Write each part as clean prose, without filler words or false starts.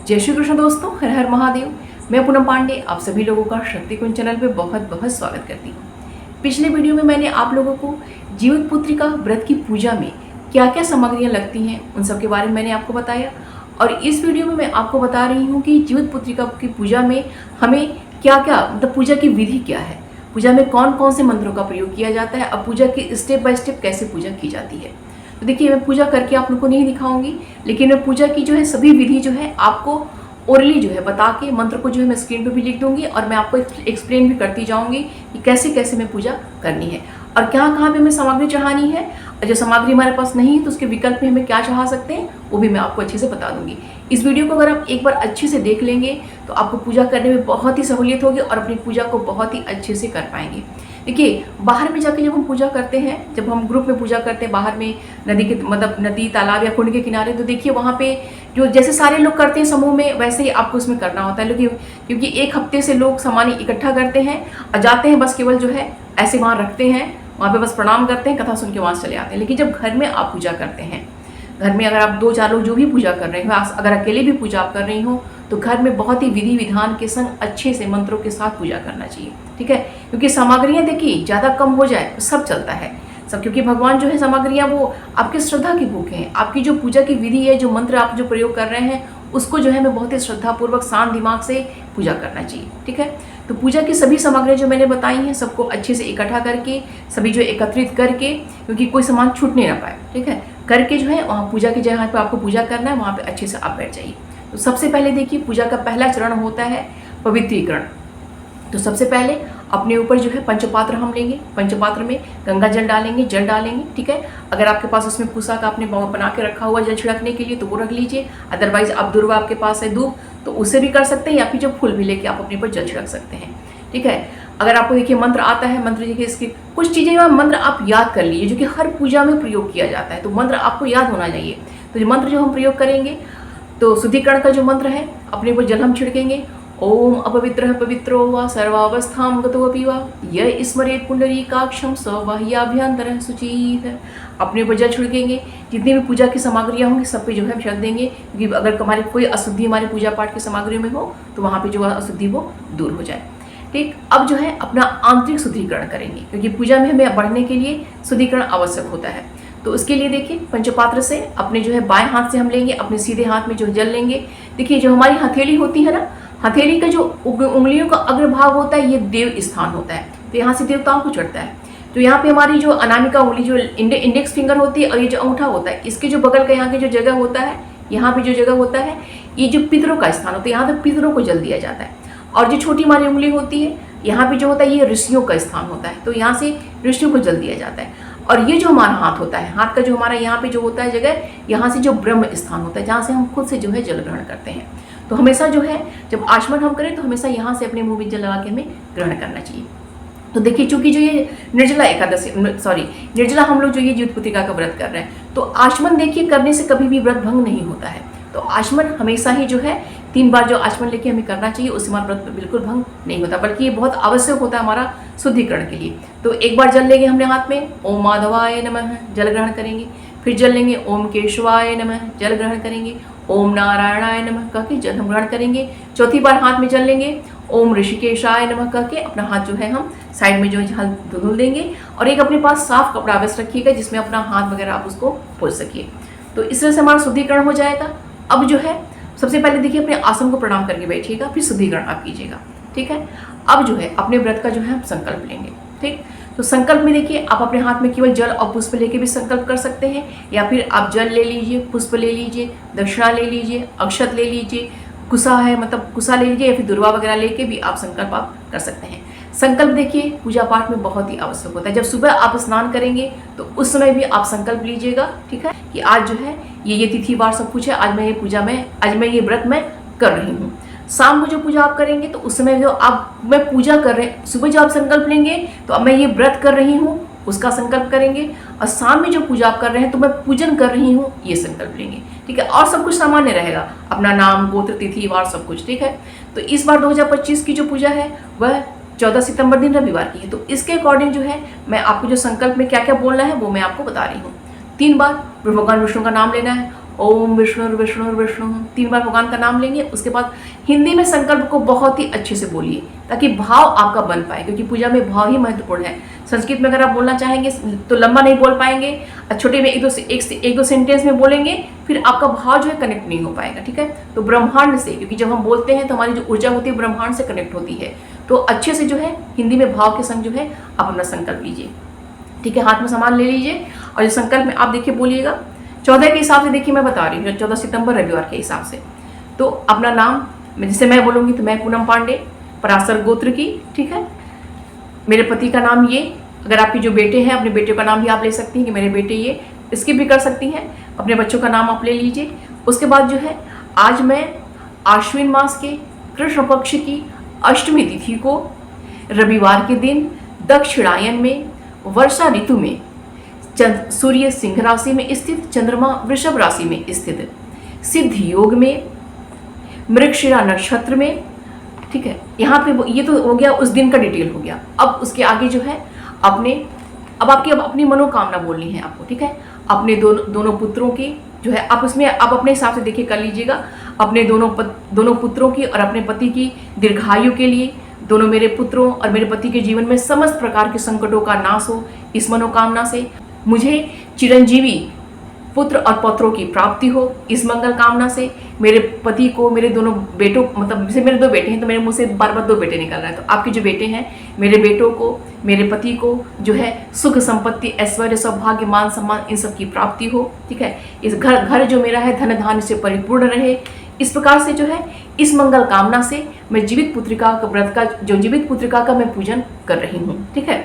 जय श्री कृष्ण दोस्तों, हर हर महादेव। मैं पूनम पांडे आप सभी लोगों का शक्ति कुंज चैनल पे बहुत बहुत स्वागत करती हूँ। पिछले वीडियो में मैंने आप लोगों को जीवित पुत्रिका व्रत की पूजा में क्या क्या सामग्रियाँ लगती हैं उन सब के बारे में मैंने आपको बताया। और इस वीडियो में मैं आपको बता रही हूँ कि जीवित पुत्रिका की पूजा में हमें क्या क्या मतलब पूजा की विधि क्या है, पूजा में कौन कौन से मंत्रों का प्रयोग किया जाता है, अब पूजा की स्टेप बाय स्टेप कैसे पूजा की जाती है। तो देखिए, मैं पूजा करके आप लोगों को नहीं दिखाऊंगी, लेकिन मैं पूजा की जो है सभी विधि जो है आपको ओरली जो है बता के मंत्र को जो है मैं स्क्रीन पे भी लिख दूंगी और मैं आपको एक्सप्लेन भी करती जाऊंगी कि कैसे कैसे मैं पूजा करनी है और कहाँ पे हमें सामग्री चढ़ानी है। और जो सामग्री हमारे पास नहीं है तो उसके विकल्प में हमें क्या चढ़ा सकते हैं वो भी मैं आपको अच्छे से बता दूंगी। इस वीडियो को अगर आप एक बार अच्छे से देख लेंगे तो आपको पूजा करने में बहुत ही सहूलियत होगी और अपनी पूजा को बहुत ही अच्छे से कर पाएंगे। देखिए, बाहर में जाके जब हम पूजा करते हैं, जब हम ग्रुप में पूजा करते हैं बाहर में नदी के मतलब नदी तालाब या कुंड के किनारे, तो देखिए वहाँ पे जो जैसे सारे लोग करते हैं समूह में वैसे ही आपको उसमें करना होता है। लेकिन क्योंकि एक हफ्ते से लोग सामान इकट्ठा करते हैं और जाते हैं, बस केवल जो है ऐसे वहाँ रखते हैं, वहाँ पे बस प्रणाम करते हैं, कथा सुन के वहाँ चले आते हैं। लेकिन जब घर में आप पूजा करते हैं, घर में अगर आप 2-4 लोग जो भी पूजा कर रहे हो, अगर अकेले भी पूजा आप कर रही हो तो घर में बहुत ही विधि विधान के संग अच्छे से मंत्रों के साथ पूजा करना चाहिए, ठीक है। क्योंकि सामग्रियाँ देखिए ज़्यादा कम हो जाए तो सब चलता है सब, क्योंकि भगवान जो है सामग्रियाँ वो आपके श्रद्धा की भूखे हैं। आपकी जो पूजा की विधि है, जो मंत्र आप जो प्रयोग कर रहे हैं उसको जो है मैं बहुत ही श्रद्धापूर्वक शांत दिमाग से पूजा करना चाहिए, ठीक है। तो पूजा की सभी सामग्रियाँ जो मैंने बताई हैं सबको अच्छे से इकट्ठा करके, सभी जो एकत्रित करके, क्योंकि कोई सामान छूटने ना पाए, ठीक है, करके जो है वहाँ पूजा की जगह पर आपको पूजा करना है, वहाँ पे अच्छे से आप बैठ जाइए। तो सबसे पहले देखिए, पूजा का पहला चरण होता है पवित्रीकरण। तो सबसे पहले अपने ऊपर जो है पंचपात्र हम लेंगे, पंचपात्र में गंगा जल डालेंगे, ठीक है। अगर आपके पास उसमें पूसा का आपने बना के रखा हुआ जल छिड़कने के लिए तो वो रख लीजिए, अदरवाइज आप दुर्वा आपके पास है दूब तो उसे भी कर सकते हैं, या फिर जो फूल भी लेके आप अपने ऊपर जल छिड़क सकते हैं, ठीक है। अगर आपको देखिए मंत्र आता है, मंत्र देखिए इसकी कुछ चीज़ें मंत्र आप याद कर लीजिए जो कि हर पूजा में प्रयोग किया जाता है, तो मंत्र आपको याद होना चाहिए। तो जो मंत्र जो हम प्रयोग करेंगे, तो शुद्धिकरण का जो मंत्र है, अपने ऊपर जल हम छिड़केंगे। ओम अपवित्रः पवित्रो वा सर्वावस्थां गतोऽपि वा य स्मरेत् पुंडरीकाक्षं स बाह्याभ्यन्तरः शुचिः। अपने ऊपर जल छिड़केंगे, जितनी भी पूजा की सामग्रियाँ होंगी सब पे जो है छिड़क देंगे, क्योंकि अगर हमारी कोई अशुद्धि हमारी पूजा पाठ की सामग्रियों में हो तो वहाँ पे जो अशुद्धि वो दूर हो जाए, ठीक। अब जो है अपना आंतरिक शुद्धिकरण करेंगे, क्योंकि पूजा में हमें बढ़ने के लिए शुद्धिकरण आवश्यक होता है। तो उसके लिए देखिए पंचपात्र से अपने जो है बाएं हाथ से हम लेंगे, अपने सीधे हाथ में जो जल लेंगे। देखिए जो हमारी हथेली होती है ना, हथेली का जो उंगलियों का अग्रभाग होता है ये देव स्थान होता है, तो यहाँ से देवताओं को चढ़ता है। तो यहाँ पे हमारी जो अनामिका उंगली जो इंडेक्स फिंगर होती है और ये जो अंगूठा होता है, इसके जो बगल का यहाँ की जो जगह होता है, यहाँ पे जो जगह होता है ये जो पितरों का स्थान होता है, यहाँ पे पितरों को जल दिया जाता है। और जो छोटी हमारी उंगली होती है यहाँ पे जो होता है ये ऋषियों का स्थान होता है, तो यहाँ से ऋषियों को जल दिया जाता है। और ये जो हमारा हाथ होता है, हाथ का जो हमारा यहाँ पे जो होता है जगह, यहाँ से जो ब्रह्म स्थान होता है, जहाँ से हम खुद से जो है जल ग्रहण करते हैं। तो हमेशा जो है जब आचमन हम करें तो हमेशा यहाँ से अपने मुंह में जल लगा के हमें ग्रहण करना चाहिए। तो देखिए, चूंकि जो ये निर्जला एकादशी निर्जला हम लोग जो ये जीवित पुत्रिका का व्रत कर रहे हैं, तो आचमन देखिए करने से कभी भी व्रत भंग नहीं होता है। तो आचमन हमेशा ही जो है 3 बार जो आचमन लेके हमें करना चाहिए, उससे हमारा व्रत बिल्कुल भंग नहीं होता, बल्कि ये बहुत आवश्यक होता है हमारा शुद्धिकरण के लिए। तो एक बार जल लेंगे हमने हाथ में, ओम माधवाय नमः जल ग्रहण करेंगे, फिर जल लेंगे ओम केशवाय नमः जल ग्रहण करेंगे, ओम नारायणाय नमः कह के जल हम ग्रहण करेंगे। चौथी बार हाथ में जल लेंगे, ओम ऋषिकेशाय नमः कह के अपना हाथ जो है हम साइड में जो है धुल देंगे। और एक अपने पास साफ कपड़ा अवश्य रखिएगा जिसमें अपना हाथ वगैरह आप उसको पोंछ सकिए। तो इस तरह से हमारा शुद्धिकरण हो जाएगा। अब जो है सबसे पहले देखिए अपने आसन को प्रणाम करके बैठिएगा, फिर शुद्धिकरण आप कीजिएगा, ठीक है। अब जो है अपने व्रत का जो है हम संकल्प लेंगे, ठीक। तो संकल्प में देखिए आप अपने हाथ में केवल जल और पुष्प लेके भी संकल्प कर सकते हैं, या फिर आप जल ले लीजिए, पुष्प ले लीजिए, दक्षिणा ले लीजिए, अक्षत ले लीजिए, कुसा है मतलब कुसा ले लीजिए, या फिर दुर्वा वगैरह लेके भी आप संकल्प आप कर सकते हैं। संकल्प देखिए पूजा पाठ में बहुत ही आवश्यक होता है। जब सुबह आप स्नान करेंगे तो उस समय भी आप संकल्प लीजिएगा, ठीक है, कि आज जो है ये तिथि वार सब कुछ है, आज मैं ये पूजा में आज मैं ये व्रत मैं कर रही हूँ। शाम को जो पूजा आप करेंगे तो उस समय जो आप मैं पूजा कर रहे हैं, सुबह जो आप संकल्प लेंगे तो अब मैं ये व्रत कर रही हूँ उसका संकल्प करेंगे, और शाम में जो पूजा आप कर रहे हैं तो मैं पूजन कर रही हूँ ये संकल्प लेंगे, ठीक है। और सब कुछ सामान्य रहेगा, अपना नाम गोत्र तिथि वार सब कुछ, ठीक है। तो इस बार 2025 की जो पूजा है वह 14 सितंबर दिन रविवार की है। तो इसके अकॉर्डिंग जो है मैं आपको जो संकल्प में क्या क्या बोलना है वो मैं आपको बता रही हूँ। 3 बार भगवान विष्णु का नाम लेना है, ओम विष्णु विष्णु विष्णु 3 बार भगवान का नाम लेंगे। उसके बाद हिंदी में संकल्प को बहुत ही अच्छे से बोलिए ताकि भाव आपका बन पाए, क्योंकि पूजा में भाव ही महत्वपूर्ण है। संस्कृत में अगर आप बोलना चाहेंगे तो लंबा नहीं बोल पाएंगे, छोटे में एक दो सेंटेंस में बोलेंगे, फिर आपका भाव जो है कनेक्ट नहीं हो पाएगा। ठीक है, तो ब्रह्मांड से, क्योंकि जब हम बोलते हैं तो हमारी जो ऊर्जा होती है ब्रह्मांड से कनेक्ट होती है, तो अच्छे से जो है हिंदी में भाव के संग जो है आप अपना संकल्प लीजिए। ठीक है, हाथ में सामान ले लीजिए और इस संकल्प में आप देखिए बोलिएगा 14 के हिसाब से। देखिए मैं बता रही हूँ 14 सितंबर रविवार के हिसाब से। तो अपना नाम जैसे मैं बोलूँगी तो मैं पूनम पांडे, पराशर गोत्र की। ठीक है, मेरे पति का नाम ये, अगर आपके जो बेटे हैं अपने बेटे का नाम भी आप ले सकती हैं कि मेरे बेटे ये, इसकी भी कर सकती हैं। अपने बच्चों का नाम आप ले लीजिए। उसके बाद जो है आज मैं आश्विन मास के कृष्ण पक्ष की अष्टमी तिथि को रविवार के दिन दक्षिणायन में वर्षा ऋतु में सूर्य सिंह राशि में स्थित, चंद्रमा वृषभ राशि में स्थित, सिद्ध योग में मृगशिरा नक्षत्र में। ठीक है, यहाँ पे ये तो हो गया उस दिन का डिटेल हो गया। अब उसके आगे जो है अब अपनी मनोकामना बोलनी है आपको। ठीक है, अपने दोनों पुत्रों की जो है आप उसमें आप अपने हिसाब से देखिए कर लीजिएगा। अपने दोनों पुत्रों की और अपने पति की दीर्घायु के लिए, दोनों मेरे पुत्रों और मेरे पति के जीवन में समस्त प्रकार के संकटों का नाश हो, इस मनोकामना से मुझे चिरंजीवी पुत्र और पौत्रों की प्राप्ति हो, इस मंगल कामना से मेरे पति को, मेरे दोनों बेटों, मतलब जैसे मेरे 2 बेटे हैं तो मेरे मुंह से बार बार 2 बेटे निकल रहा है, तो आपके जो बेटे हैं मेरे बेटों को, मेरे पति को जो है सुख संपत्ति, ऐश्वर्य, सौभाग्य, मान सम्मान, इन सब की प्राप्ति हो। ठीक है, इस घर जो मेरा है धन धान्य से परिपूर्ण रहे। इस प्रकार से जो है इस मंगल कामना से मैं जीवित पुत्रिका का व्रत का जीवित पुत्रिका का मैं पूजन कर रही हूँ। ठीक है,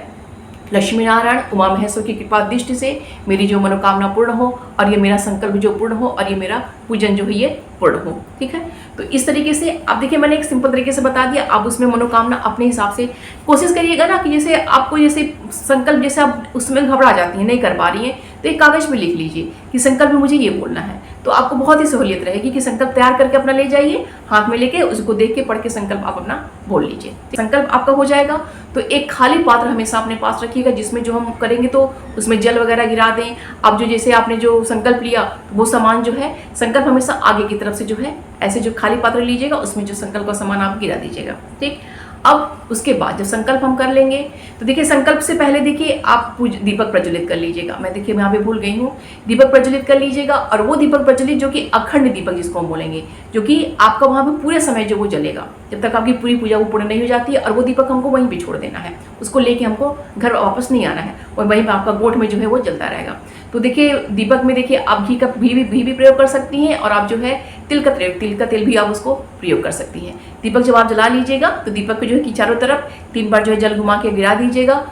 लक्ष्मी नारायण उमा महेश्वर की कृपा दृष्टि से मेरी जो मनोकामना पूर्ण हो और ये मेरा संकल्प जो पूर्ण हो और ये मेरा पूजन जो है ये पूर्ण हो। ठीक है, तो इस तरीके से आप देखिए मैंने एक सिंपल तरीके से बता दिया। आप उसमें मनोकामना अपने हिसाब से कोशिश करिएगा ना कि जैसे आपको जैसे संकल्प जैसे आप उसमें घबरा जाती हैं, नहीं कर पा रही हैं, तो एक कागज में लिख लीजिए कि संकल्प में मुझे ये बोलना है, तो आपको बहुत ही सहूलियत रहेगी कि संकल्प तैयार करके अपना ले जाइए, हाथ में लेके उसको देख के पढ़ के संकल्प आप अपना बोल लीजिए। संकल्प आपका हो जाएगा तो एक खाली पात्र हमेशा अपने पास रखिएगा जिसमें जो हम करेंगे तो उसमें जल वगैरह गिरा दें। अब जो जैसे आपने जो संकल्प लिया वो सामान जो है संकल्प हमेशा आगे की तरफ से जो है ऐसे जो खाली पात्र लीजिएगा उसमें जो संकल्प का सामान आप गिरा दीजिएगा। ठीक, अब उसके बाद जब संकल्प हम कर लेंगे तो देखिए संकल्प से पहले देखिए आप दीपक प्रज्वलित कर लीजिएगा। मैं देखिए मैं यहाँ पे भूल गई हूँ, दीपक प्रज्वलित कर लीजिएगा और वो दीपक प्रज्वलित जो कि अखंड दीपक जिसको हम बोलेंगे, जो कि आपका वहाँ पे पूरे समय जो वो जलेगा जब तक आपकी पूरी पूजा वो पूर्ण नहीं हो जाती है, और वो दीपक हमको वहीं पे छोड़ देना है, उसको लेके हमको घर वापस नहीं आना है और वहीं पर आपका गोठ में जो है वो जलता रहेगा। तो देखिए दीपक में देखिए आप घी भी प्रयोग कर सकती हैं और आप जो है तिल का तेल भी आप उसको प्रयोग कर सकती हैं। दीपक जब आप जला लीजिएगा तो दीपक को जो है कि चारों तरफ 3 बार जो है जल घुमा के गिरा दीजिएगा।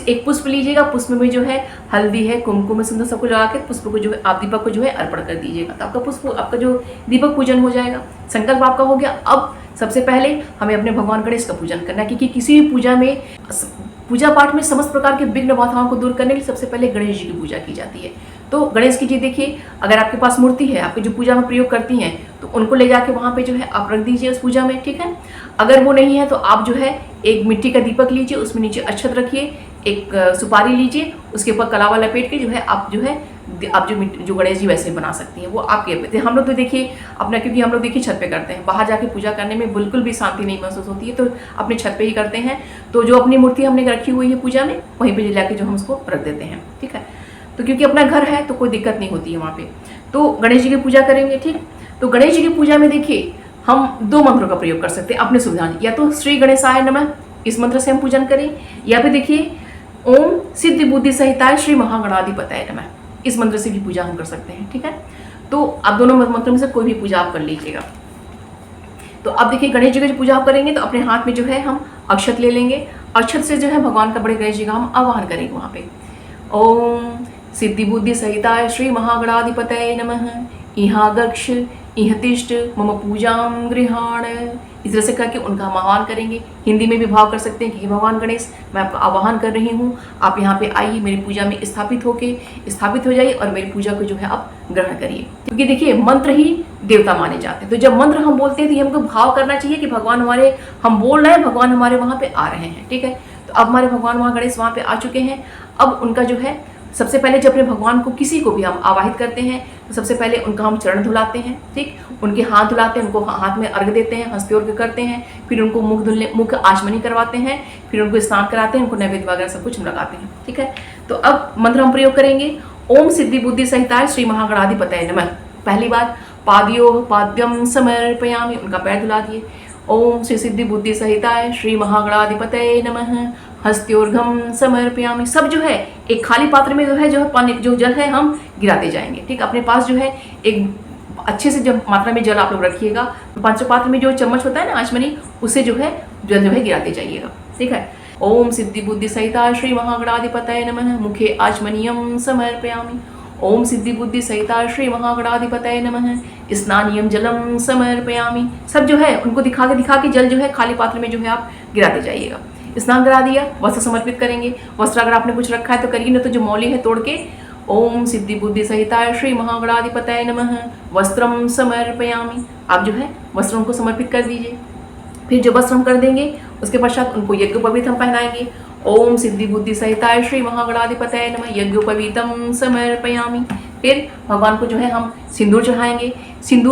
एक पुष्प लीजिएगा, पुष्प में जो है हल्दी है, कुमकुम सिंदूर सब कुछ लगा के पुष्प को जो है आप दीपक को जो है अर्पण कर दीजिएगा, तो आपका जो दीपक पूजन हो जाएगा। संकल्प आपका हो गया। अब सबसे पहले हमें अपने भगवान गणेश का पूजन करना है, क्योंकि किसी भी पूजा पाठ में समस्त प्रकार के विघ्न बाधाओं को दूर करने के लिए सबसे पहले गणेश जी की पूजा की जाती है। तो गणेश की जी देखिए, अगर आपके पास मूर्ति है आपकी जो पूजा में प्रयोग करती हैं तो उनको ले जाके वहाँ पे जो है आप रख दीजिए उस पूजा में। ठीक है, अगर वो नहीं है तो आप जो है एक मिट्टी का दीपक लीजिए, उसमें नीचे अक्षत रखिए, एक सुपारी लीजिए, उसके ऊपर कलावा लपेट के जो है आप जो गणेश जी वैसे बना सकती हैं, वो आपके। हम लोग तो देखिए अपना, क्योंकि हम लोग देखिए छत पे करते हैं, बाहर जाके पूजा करने में बिल्कुल भी शांति नहीं महसूस होती है, तो अपने छत पे ही करते हैं। तो जो अपनी मूर्ति हमने रखी हुई है पूजा में वहीं पे जाके जो हम उसको रख देते हैं। ठीक है, तो क्योंकि अपना घर है तो कोई दिक्कत नहीं होती है वहाँ पे। तो गणेश जी की पूजा करेंगे। ठीक, तो गणेश जी की पूजा में देखिए हम 2 मंत्रों का प्रयोग कर सकते हैं अपने सुविधा, या तो श्री गणेशाय नमः इस मंत्र से हम पूजन करें, या फिर देखिए ओम सिद्धि बुद्धि सहिताय श्री महागणाधिपतये नमः इस मंत्र से भी पूजा हम कर सकते हैं। ठीक है, तो आप दोनों मंत्रों में से कोई भी पूजा आप कर लीजिएगा। तो अब देखिए गणेश जी की पूजा आप करेंगे तो अपने हाथ में जो है हम अक्षत ले लेंगे, अक्षत से जो है भगवान का बड़े गणेश जी का हम आवाहन करेंगे वहाँ पे। ओम सिद्धि बुद्धि सहिताय श्री महागणाधिपतये नमः इहा गक्ष इह तिष्ठ मम पूजाम गृहाण, इस तरह से करके उनका हम आह्वान करेंगे। हिंदी में भी भाव कर सकते हैं कि हे भगवान गणेश मैं आपका आह्वान कर रही हूँ, आप यहाँ पे आइए, मेरी पूजा में स्थापित हो जाइए और मेरी पूजा को जो है आप ग्रहण करिए। क्योंकि देखिए मंत्र ही देवता माने जाते हैं, तो जब मंत्र हम बोलते हैं तो ये हमको भाव करना चाहिए कि भगवान हमारे, हम बोल रहे हैं भगवान हमारे वहाँ पे आ रहे हैं। ठीक है, तो अब हमारे भगवान वहाँ गणेश वहाँ पे आ चुके हैं। अब उनका जो है सबसे पहले जब अपने भगवान को किसी को भी हम आवाहित करते हैं तो सबसे पहले उनका हम चरण धुलाते हैं, ठीक, उनके हाथ धुलाते हैं, उनको हाथ में अर्घ देते हैं, हंसते अर्घ करते हैं, फिर उनको मुख आचमनी करवाते हैं, फिर उनको स्नान कराते हैं, उनको नैवेद्य वगैरह सब कुछ हम लगाते हैं, ठीक है। तो अब मंत्र हम प्रयोग करेंगे। ओम सिद्धि बुद्धि सहिताय श्री महागणाधिपतये नमः। पहली बात, पादयोः पाद्यम समर्पयामि, उनका पैर धुला दिए। ओम श्री सिद्धि बुद्धि सहिताय श्री महागणाधिपतये नमः। हस्त्योर्घम समर्पयामि। सब जो है एक खाली पात्र में जो है पानी जो जल है हम गिराते जाएंगे, ठीक। अपने पास जो है एक अच्छे से जब मात्रा में जल आप लोग रखिएगा, पंचपात्र में जो चम्मच होता है ना आचमनी, उससे जो है जल जो है गिराते जाइएगा, ठीक है। ओम सिद्धि बुद्धि सहिता श्री महागणाधिपतये नमः। मुखे आचमनीयम समर्पयामि। ओम सिद्धि बुद्धि सहिता श्री महागणाधिपतये नमः। स्नानियम जलम समर्पयामि। सब जो है उनको दिखा के जल जो है खाली पात्र में जो है आप गिराते जाइएगा। स्नान करा दिया, वस्त्र समर्पित करेंगे। वस्त्र अगर आपने कुछ रखा है तो करिए, नहीं तो जो मौली है तोड़ के। ओम सिद्धि बुद्धि सहिताय श्री महागणाधिपतये नमः। वस्त्रम समर्पयामि। आप जो है वस्त्र उनको समर्पित कर दीजिए। फिर जो वस्त्र हम कर देंगे उसके पश्चात उनको यज्ञोपवीत हम पहनाएंगे। ओम सिद्धि बुद्धि सहिताय श्री महागणाधिपतये नमः। यज्ञोपवीतम समर्पयामि। फिर भगवान को जो है हम सिंदूर